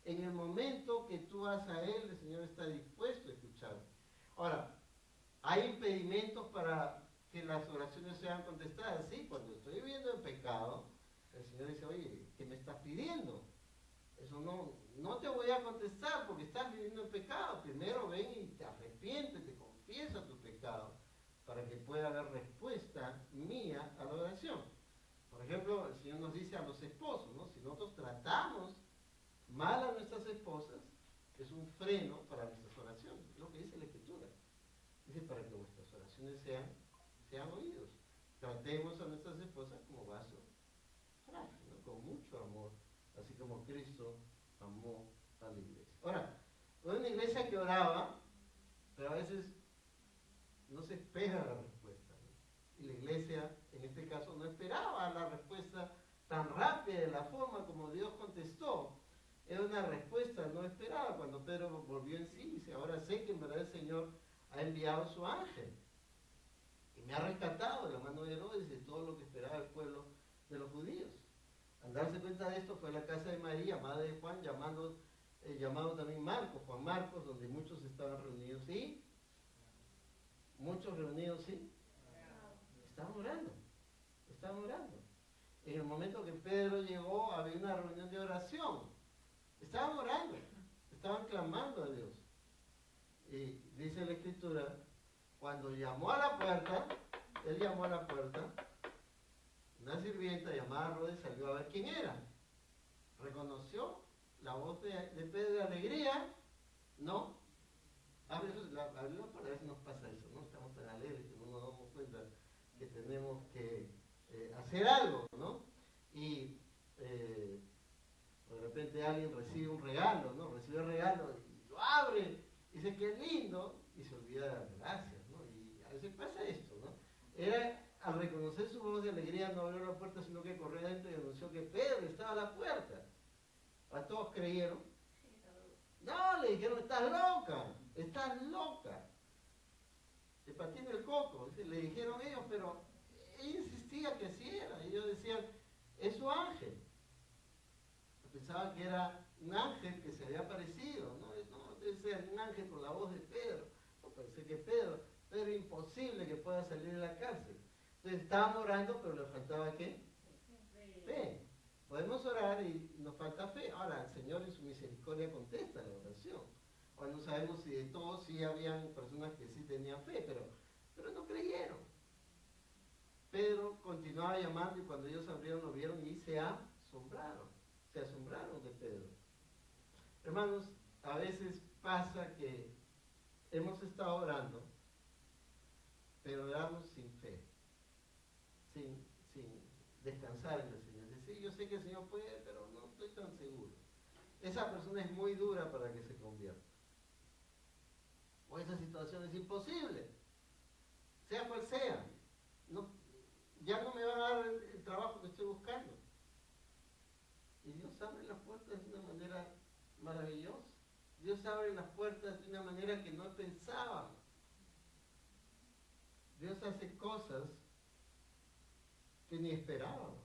En el momento que tú vas a Él, el Señor está dispuesto a escuchar. Ahora, ¿hay impedimentos para que las oraciones sean contestadas? Sí, cuando estoy viviendo en pecado, el Señor dice, oye, ¿qué me estás pidiendo? Eso no te voy a contestar porque estás viviendo en pecado. Primero ven y te arrepientes, te confiesa tu pecado, para que pueda haber respuesta mía a la oración. Por ejemplo, el Señor nos dice a los esposos, ¿no? Si nosotros tratamos mal a nuestras esposas, es un freno para nuestras oraciones. Es lo que dice la Escritura. Dice, para que vuestras oraciones sean oídos. Tratemos a nuestras esposas como vaso frágil, ¿no? Con mucho amor, así como Cristo amó a la iglesia. Ahora, fue una iglesia que oraba, pero a veces no se espera la respuesta, ¿no? Y la iglesia, en este caso, no esperaba la respuesta tan rápida, de la forma como Dios contestó. Era una respuesta no esperada. Cuando Pedro volvió en sí, dice, ahora sé que en verdad el Señor ha enviado su ángel y me ha rescatado de la mano de Herodes y de todo lo que esperaba el pueblo de los judíos. Al darse cuenta de esto, fue a la casa de María, madre de Juan, llamado también Marcos, Juan Marcos, donde muchos estaban reunidos. ¿Sí? Muchos reunidos, ¿sí? Estaban orando. Estaban orando. En el momento que Pedro llegó, había una reunión de oración. Estaban orando, estaban clamando a Dios. Y dice la Escritura, cuando llamó a la puerta, él llamó a la puerta, una sirvienta llamada Rode salió a ver quién era. Reconoció la voz de Pedro de alegría, ¿no? A veces nos pasa eso, ¿no? Estamos tan alegres que no nos damos cuenta que tenemos que hacer algo, ¿no? Y de repente alguien recibe un regalo, ¿no? Recibe el regalo y lo abre, y dice que es lindo, y se olvida de las gracias, ¿no? Y a veces pasa esto, ¿no? Era, al reconocer su voz de alegría, no abrió la puerta, sino que corrió adentro y anunció que Pedro estaba a la puerta. A todos creyeron. No, le dijeron, estás loca. Te patina el coco. Le dijeron ellos, pero ella insistía que así era. Ellos decían, es su ángel. Pensaban que era un ángel que se había aparecido, ¿no? No, debe ser un ángel con la voz de Pedro. No, pensé que Pedro imposible que pueda salir de la cárcel. Entonces estaban orando, pero le faltaba ¿qué? Fe. Podemos orar y nos falta fe. Ahora, el Señor en su misericordia contesta la oración. Ahora no sabemos si de todos sí habían personas que sí tenían fe, pero no creyeron. Pedro continuaba llamando y cuando ellos abrieron lo vieron y se asombraron de Pedro. Hermanos, a veces pasa que hemos estado orando, pero oramos sin fe, sin descansar en el Señor. Decir, yo sé que el Señor puede, pero no estoy tan seguro. Esa persona es muy dura para que se convierta. O esa situación es imposible, sea cual sea. No, ya no me van a dar el trabajo que estoy buscando. Y Dios abre la puerta maravillosa. Dios abre las puertas de una manera que no pensábamos. Dios hace cosas que ni esperábamos.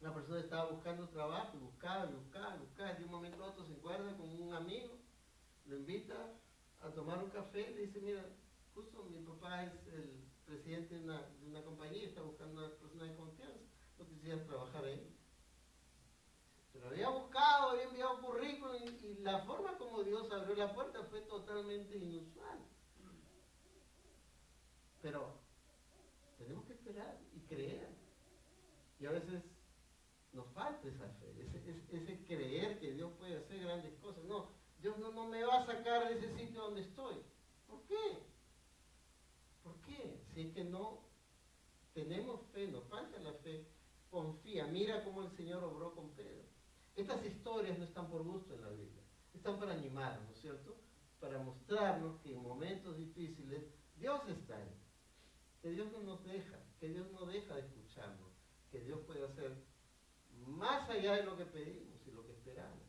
Una persona estaba buscando trabajo, buscaba. De un momento a otro se encuentra con un amigo, lo invita a tomar un café, le dice, mira, justo mi papá es el presidente de una compañía, está buscando una persona de confianza, no quisieras trabajar ahí. Pero había buscado, había enviado currículum y la forma como Dios abrió la puerta fue totalmente inusual. Pero tenemos que esperar y creer. Y a veces nos falta esa fe, ese creer que Dios puede hacer grandes cosas. No, Dios no me va a sacar de ese sitio donde estoy. ¿Por qué? ¿Por qué? Si es que no tenemos fe, nos falta la fe, confía, mira cómo el Señor obró con Pedro. Estas historias no están por gusto en la Biblia, están para animarnos, ¿no es cierto? Para mostrarnos que en momentos difíciles Dios está ahí, que Dios no nos deja, que Dios no deja de escucharnos, que Dios puede hacer más allá de lo que pedimos y lo que esperamos.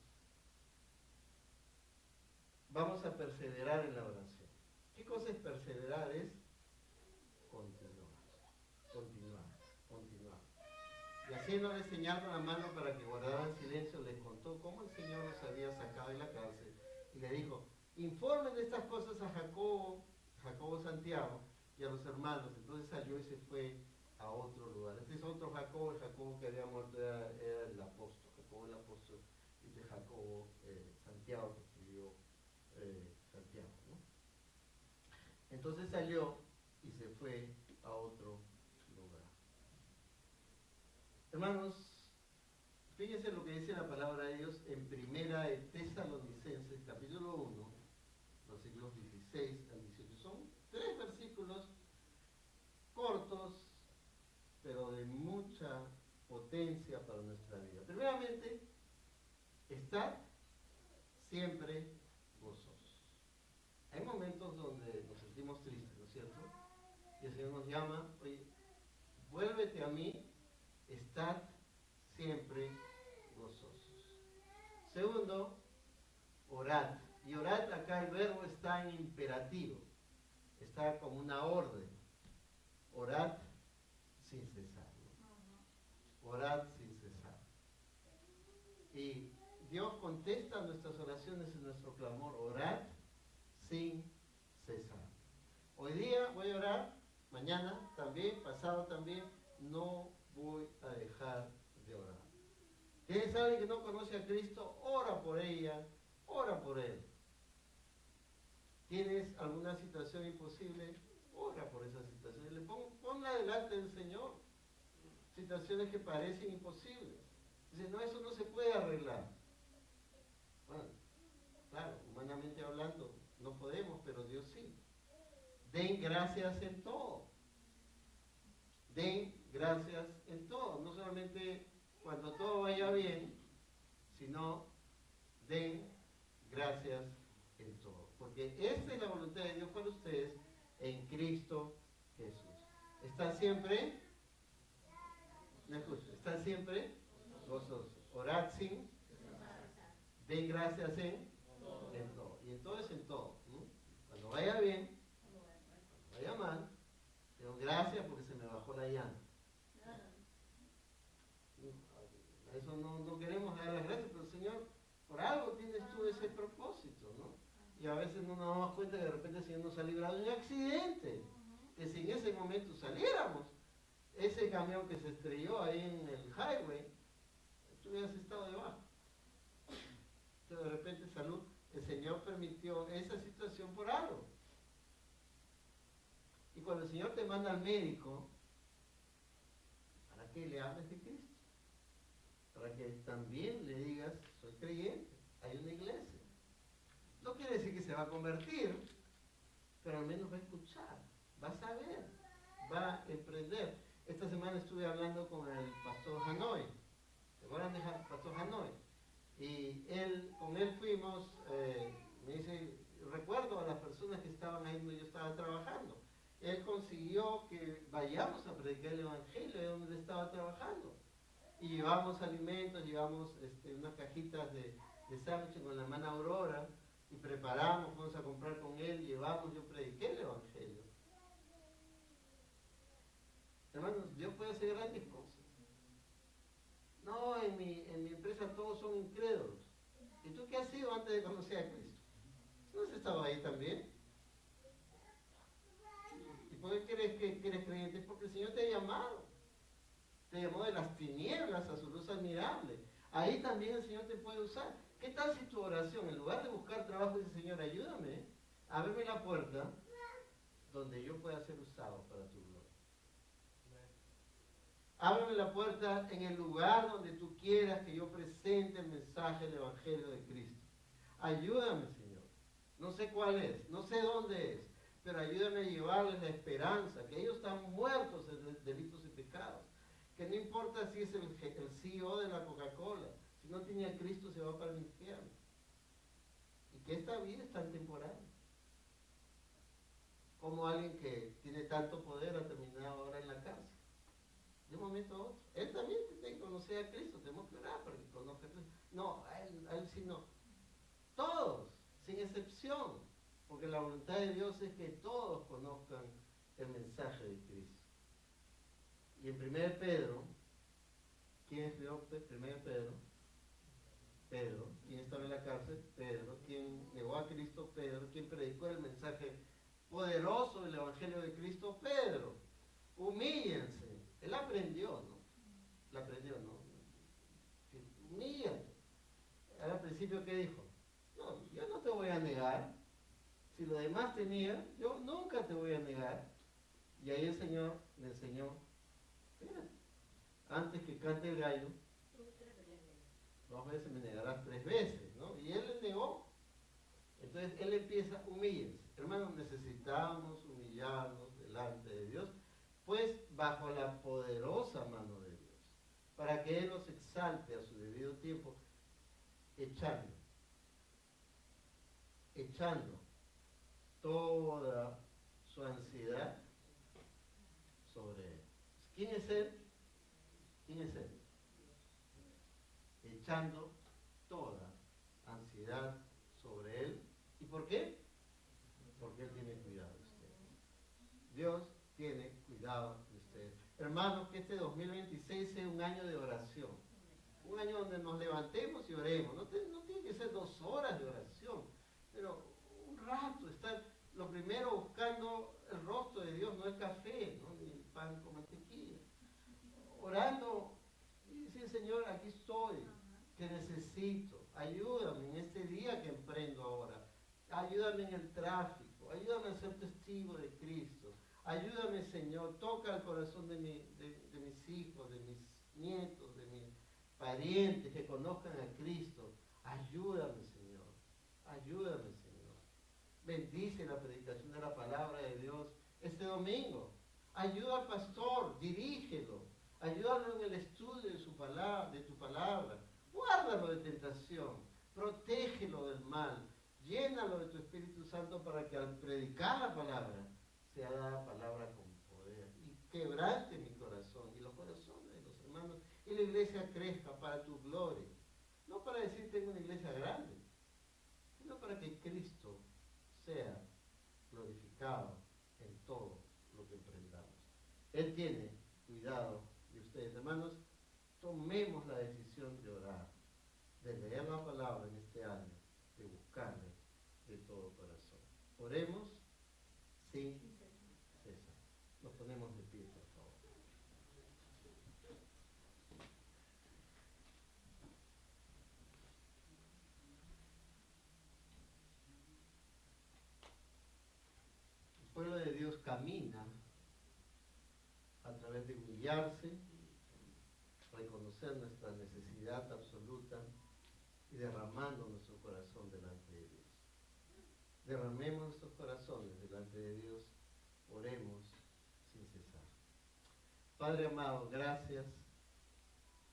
Vamos a perseverar en la oración. ¿Qué cosa es perseverar? Es continuar. Y haciéndole señal con la mano para que guardaran silencio, les contó cómo el Señor los había sacado de la cárcel y le dijo, informen de estas cosas a Jacobo, Santiago y a los hermanos. Entonces salió y se fue a otro lugar. Este es otro Jacobo, el Jacobo que había muerto era el apóstol, Jacobo el apóstol, y de Jacobo Santiago, que escribió Santiago, ¿no? Entonces salió y se fue a otro lugar. Hermanos, fíjense lo que dice la palabra de Dios en Primera de Tesalonicenses, capítulo 1, versículos 16 al 18. Son 3 versículos cortos, pero de mucha potencia para nuestra vida. Primeramente, estad siempre gozosos. Hay momentos donde nos sentimos tristes, ¿no es cierto? Y el Señor nos llama, oye, vuélvete a mí, estad siempre gozosos. Segundo, orad. Y orad, acá el verbo está en imperativo, está como una orden. Orad sin cesar. Orad sin cesar. Y Dios contesta nuestras oraciones y nuestro clamor. Orad sin cesar. Hoy día voy a orar, mañana también, pasado también, no voy a dejar de orar. ¿Tienes alguien que no conoce a Cristo? Ora por ella, ora por él. ¿Tienes alguna situación imposible? Ora por esa situación. Ponla delante del Señor. Situaciones que parecen imposibles. Dice, no, eso no se puede arreglar. Bueno, claro, humanamente hablando, no podemos, pero Dios sí. Den gracias en todo. Den gracias en todo. No solamente cuando todo vaya bien, sino den gracias en todo. Porque esta es la voluntad de Dios para ustedes en Cristo Jesús. ¿Están siempre? ¿Me escuchan? ¿Están siempre? Gozosos. Orad sin. Den gracias en todo. Y entonces en todo. ¿No? Cuando vaya bien, cuando vaya mal, digo gracias porque se me bajó la llanta. A eso no queremos dar las gracias, pero Señor, por algo tienes tú ese propósito, ¿no? Y a veces no nos damos cuenta que de repente el Señor nos ha librado de un accidente. Que si en ese momento saliéramos, ese camión que se estrelló ahí en el highway, tú hubieras estado debajo. Entonces de repente salud, el Señor permitió esa situación por algo. Y cuando el Señor te manda al médico, ¿para qué le hables de Cristo? Para que también le digas, soy creyente, hay una iglesia. No quiere decir que se va a convertir, pero al menos va a escuchar, va a saber, va a emprender. Esta semana estuve hablando con el pastor Hanoi. ¿Se acuerdan del pastor Hanoi? Y con él fuimos, me dice, recuerdo a las personas que estaban ahí donde yo estaba trabajando. Él consiguió que vayamos a predicar el Evangelio de donde él estaba trabajando. Y llevamos alimentos, llevamos unas cajitas de de sándwich con la hermana Aurora y preparamos, fuimos a comprar con él, llevamos, yo prediqué el Evangelio. Hermanos, Dios puede hacer grandes cosas. No, en mi empresa todos son incrédulos. ¿Y tú qué has sido antes de conocer a Cristo? ¿No has estado ahí también? ¿Y por qué crees que eres creyente? Es porque el Señor te ha llamado. Te llamó de las tinieblas a su luz admirable. Ahí también el Señor te puede usar. ¿Qué tal si tu oración, en lugar de buscar trabajo, dice, Señor, ayúdame, ábreme la puerta donde yo pueda ser usado para tu gloria? Ábreme la puerta en el lugar donde tú quieras que yo presente el mensaje del Evangelio de Cristo. Ayúdame, Señor. No sé cuál es, no sé dónde es, pero ayúdame a llevarles la esperanza, que ellos están muertos en delitos y pecados. Que no importa si es el CEO de la Coca-Cola, si no tiene a Cristo se va para el infierno. Y que esta vida es tan temporal. Como alguien que tiene tanto poder ha terminado ahora en la cárcel. De un momento a otro. Él también tiene que conocer a Cristo. Tenemos que orar para que conozca a Cristo. No, a él sí no. Todos, sin excepción. Porque la voluntad de Dios es que todos conozcan el mensaje de Cristo. Y en 1 Pedro, ¿quién escribió 1 Pedro? Pedro. ¿Quién estaba en la cárcel? Pedro. ¿Quién negó a Cristo? Pedro. ¿Quién predicó el mensaje poderoso del Evangelio de Cristo? Pedro. Humíllense. Él aprendió, ¿no? Él aprendió, ¿no? Humíllate. Al principio, ¿qué dijo? No, yo no te voy a negar. Si lo demás tenía, yo nunca te voy a negar. Y ahí el Señor le enseñó, espérate, antes que cante el gallo, 2 veces me negarás 3 veces, ¿no? Y él le negó. Entonces él empieza, humíllense. Hermanos, necesitamos humillarnos delante de Dios, pues bajo la poderosa mano de Dios, para que Él nos exalte a su debido tiempo, echando toda su ansiedad sobre Él. ¿Quién es Él? ¿Quién es Él? Echando toda ansiedad sobre Él. ¿Y por qué? Porque Él tiene cuidado de ustedes. Dios tiene cuidado de ustedes. Hermanos, que este 2026 sea un año de oración. Un año donde nos levantemos y oremos. No tiene que ser 2 horas de oración, pero un rato, estar lo primero buscando el rostro de Dios, no el café, ¿no? Ni el pan con mantequilla. Orando y decir, Señor, aquí estoy, te necesito. Ayúdame en este día que emprendo ahora. Ayúdame en el tráfico. Ayúdame a ser testigo de Cristo. Ayúdame, Señor, toca el corazón de mis hijos, de mis nietos, de mis parientes que conozcan a Cristo. Ayúdame, Señor. Ayúdame, Señor. Bendice la predicación de la palabra de Dios este domingo. Ayuda al pastor, dirígelo. Ayúdalo en el estudio de su palabra, de tu palabra. Guárdalo de tentación. Protégelo del mal. Llénalo de tu Espíritu Santo para que al predicar la palabra sea dada palabra con poder y quebrante mi corazón y los corazones de los hermanos y la iglesia crezca para tu gloria. No para decir tengo una iglesia grande, sino para que Cristo sea glorificado en todo lo que emprendamos. Él tiene cuidado de ustedes. Hermanos, tomemos la decisión de orar, de leer la palabra en este año, de buscarle de todo corazón. Oremos sin cesar. Nos ponemos de pie, por favor. El pueblo de Dios camina a través de humillarse, reconocer nuestra necesidad absoluta y derramando nuestro corazón delante de Dios. Derramemos nuestros corazones delante de Dios, oremos sin cesar. Padre amado, gracias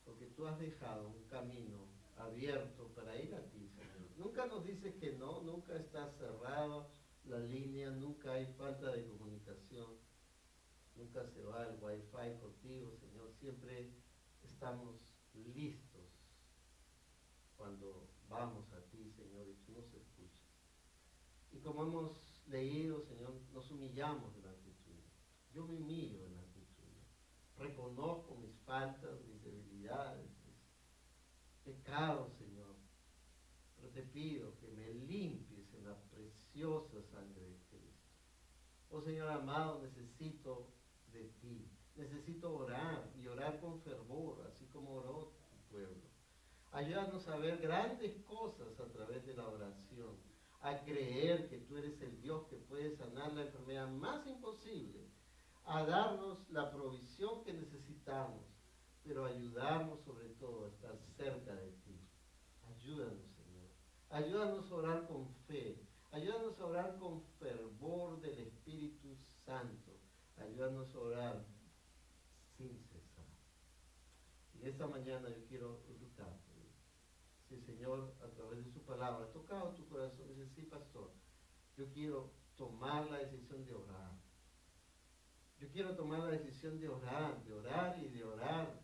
porque tú has dejado un camino abierto para ir a ti, Señor. Nunca nos dices que no, nunca está cerrada la línea, nunca hay falta de comunicación, nunca se va el wifi contigo, Señor. Siempre estamos listos cuando vamos a ti, Señor, y tú nos escuchas. Y como hemos leído, Señor, nos humillamos delante tuyo. Yo me humillo delante tuyo. Reconozco mis faltas, mis debilidades, mis pecados, Señor. Pero te pido que me limpies en la preciosa sangre de Cristo. Oh Señor amado, necesito de ti. Necesito orar y orar con fervor, así como oró tu pueblo. Ayúdanos a ver grandes cosas a través de la oración, a creer que tú eres el Dios que puede sanar la enfermedad más imposible, a darnos la provisión que necesitamos, pero ayudarnos sobre todo a estar cerca de ti. Ayúdanos, Señor. Ayúdanos a orar con fe. Ayúdanos a orar con fervor del Espíritu Santo. Ayúdanos a orar sin cesar. Y esta mañana yo quiero invitarte. Si el Señor, a través de su palabra, ha tocado tu corazón y dice, sí, pastor, yo quiero tomar la decisión de orar. Yo quiero tomar la decisión de orar y de orar.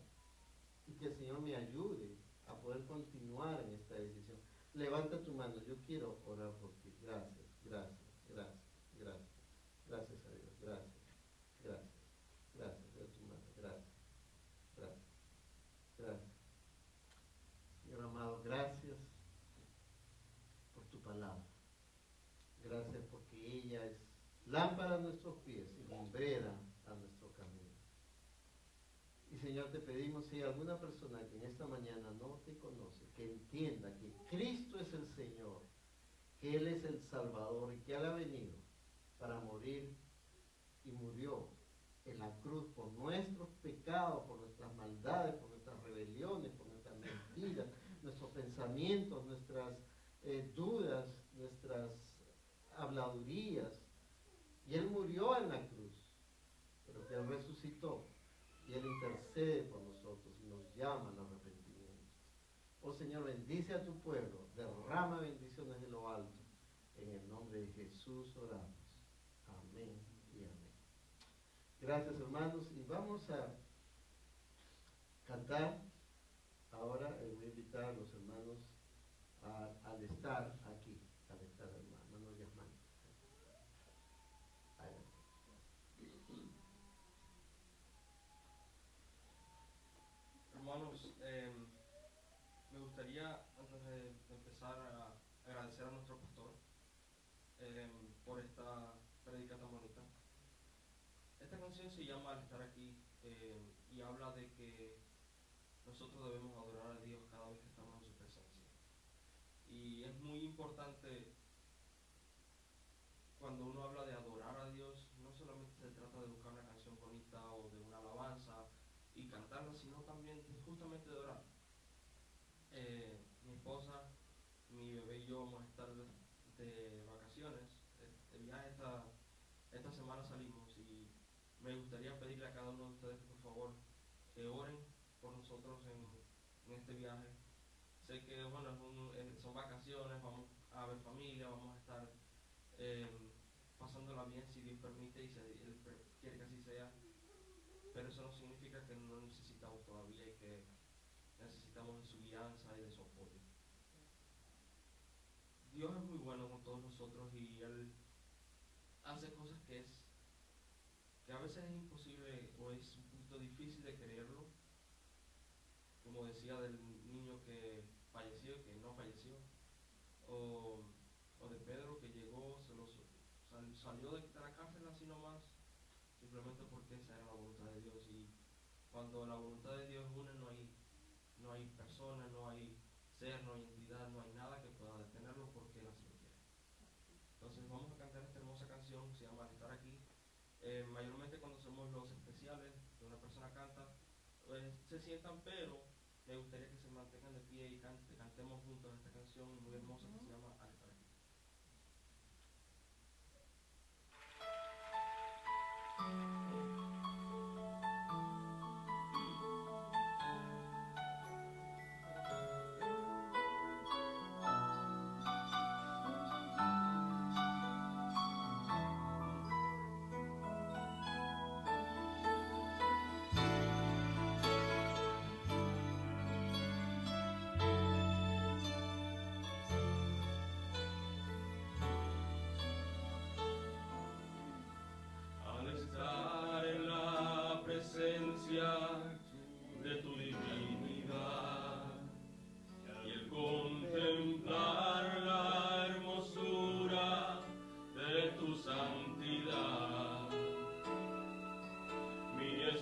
Y que el Señor me ayude a poder continuar en esta decisión. Levanta tu mano, yo quiero orar por ti. Gracias, gracias, gracias, gracias. Gracias a Dios, gracias, gracias, gracias. Veo tu mano, gracias, gracias, gracias. Señor amado, gracias por tu palabra. Gracias porque ella es lámpara a nuestros pies y lumbrera a nuestro camino. Y Señor, te pedimos si hay alguna persona que en esta mañana no te conoce, que entienda que Cristo es el Señor, que Él es el Salvador y que Él ha venido para morir y murió en la cruz por nuestros pecados, por nuestras maldades, por nuestras rebeliones, por nuestras mentiras, nuestros pensamientos, nuestras dudas, nuestras habladurías. Y Él murió en la cruz, pero que Él resucitó. Y Él intercede por nosotros y nos llama al arrepentimiento. Oh Señor, bendice a tu pueblo, derrama bendiciones de lo alto. En el nombre de Jesús oramos. Amén y amén. Gracias, hermanos, y vamos a cantar. Ahora voy a invitar a los hermanos al estar aquí, al estar hermano Yasmán. Hermanos, me gustaría, antes de empezar, a agradecer a nuestro pastor por esta prédica tan bonita. Esta canción se llama Al estar aquí y habla de que nosotros debemos adorar a Dios cada vez que estamos en su presencia. Y es muy importante cuando uno habla de adorar a Dios, no solamente se trata de buscar una canción bonita o de una alabanza y cantarla, sino también justamente de orar. Mi esposa, mi bebé y yo vamos a estar de vacaciones. De viaje esta semana salimos y me gustaría pedirle a cada uno de ustedes que por favor oren por nosotros en este viaje. Sé que bueno, son vacaciones, vamos a ver familia, vamos a estar pasándola bien si Dios permite y si Él quiere que así sea, pero eso no significa que no necesitamos todavía y que necesitamos de su guianza y de su apoyo. Dios es muy bueno con todos nosotros y Él hace cosas que a veces es imposible o es un poquito difícil de creerlo, como decía del niño que falleció y que no falleció, o de Pedro que llegó, salió de la cárcel así nomás, simplemente porque esa era la voluntad de Dios. Y cuando la voluntad de Dios une, no hay persona, no hay ser, no hay entidad, no hay nada que pueda detenerlo porque Él así lo quiere. Entonces vamos a cantar esta hermosa canción, se llama Al estar aquí. Mayormente cuando hacemos los especiales, que una persona canta, se sientan, pero me gustaría que se mantengan de pie y cantemos juntos esta canción muy hermosa que se llama Al estar aquí.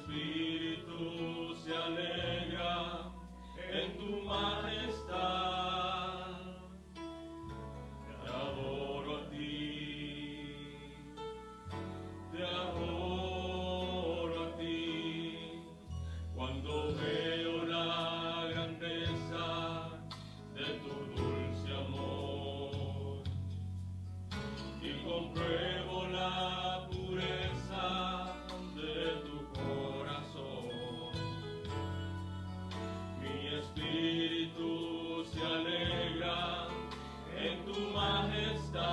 espíritu se alegra en tu majestad. Te adoro a ti, te adoro a ti, cuando veo la grandeza de tu dulce amor y compruebo la pureza de tu corazón. Mi espíritu se alegra en tu majestad.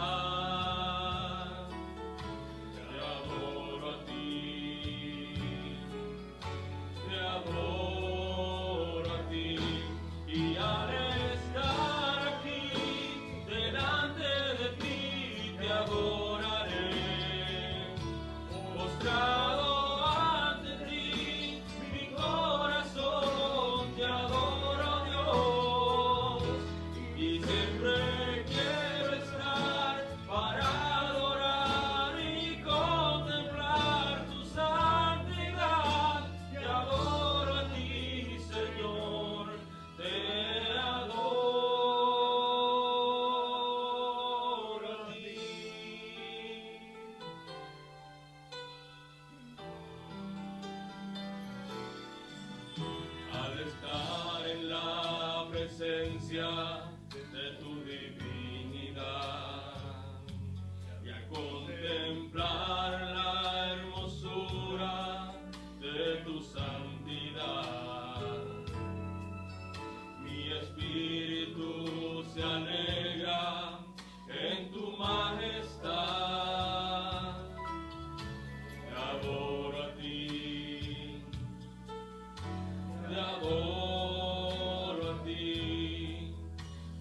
Te adoro a ti, te adoro a ti, y al estar aquí delante de ti te adoraré, postrado ante ti, mi corazón te adoro, Dios, y siempre quiero estar para adorar y contemplar tu santidad. Te adoro a ti, Señor, te adoro a ti. Al estar en la presencia de tu divinidad y al contemplar la hermosura de tu santidad, mi espíritu se alegra en tu majestad. Te adoro a ti, te adoro a ti,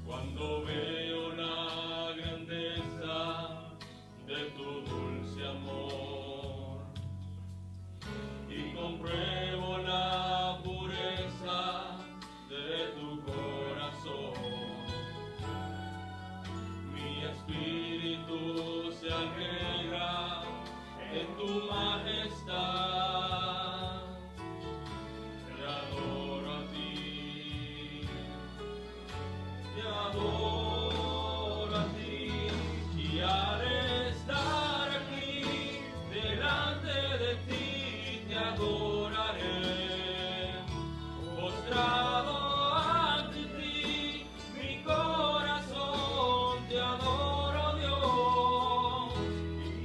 cuando veo la grandeza de tu dulce amor y compruebo la pureza de tu corazón. Mi espíritu se alegra en tu majestad. Te adoro a ti, te adoro a ti, y al estar aquí delante de ti te adoraré, postrado ante ti, mi corazón te adoro, Dios,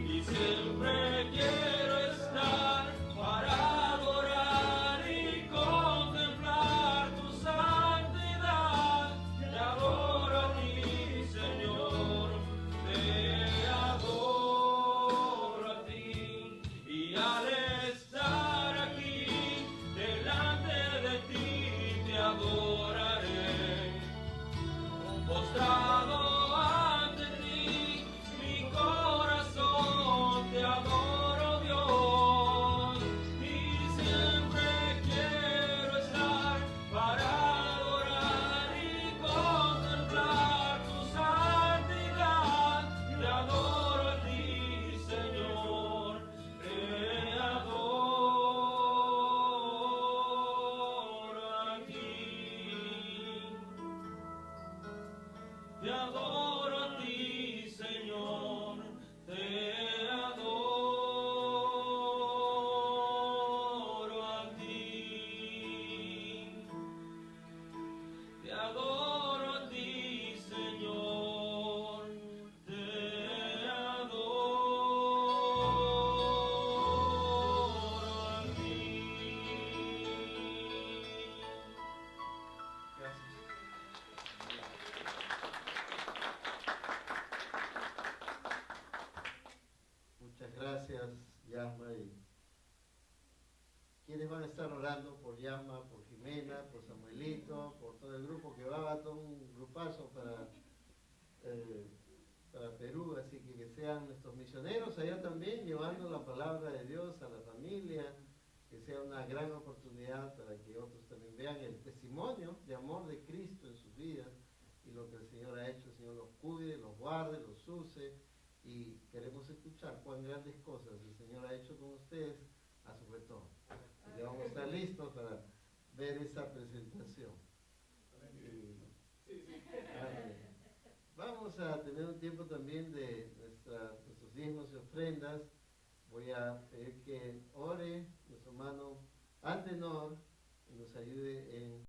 y siempre quiero estar para adorar y contemplar tu santidad. Te adoro a ti, Señor, te adoro a ti, y al estar aquí delante de ti te adoraré, postrado ante ti, mi corazón te adoro, Dios, y siempre quiero estar para adorar y contemplar tu santidad. Te adoro a ti, Señor, te adoro a ti. Te adoro a ti, Señor, te adoro a ti. Te adoro a ti, Señor, te adoro a ti. Gracias. Muchas gracias, Yasma. Y quienes van a estar orando por Yasma, por Jimena, por Samuelito, por todo el grupo que va todo un grupazo para Perú, así que sean nuestros misioneros allá también, llevando la palabra de Dios a la familia, que sea una gran oportunidad para que otros también vean el testimonio de amor de Cristo en sus vidas y lo que el Señor ha hecho. El Señor los cuide, los guarde, los use, y queremos escuchar cuán grandes cosas el Señor ha hecho con ustedes a su retorno. Y le listos para ver esa presentación. Amén. Vamos a tener un tiempo también de nuestros diezmos y ofrendas. Voy a pedir que ore nuestro hermano Antenor y nos ayude en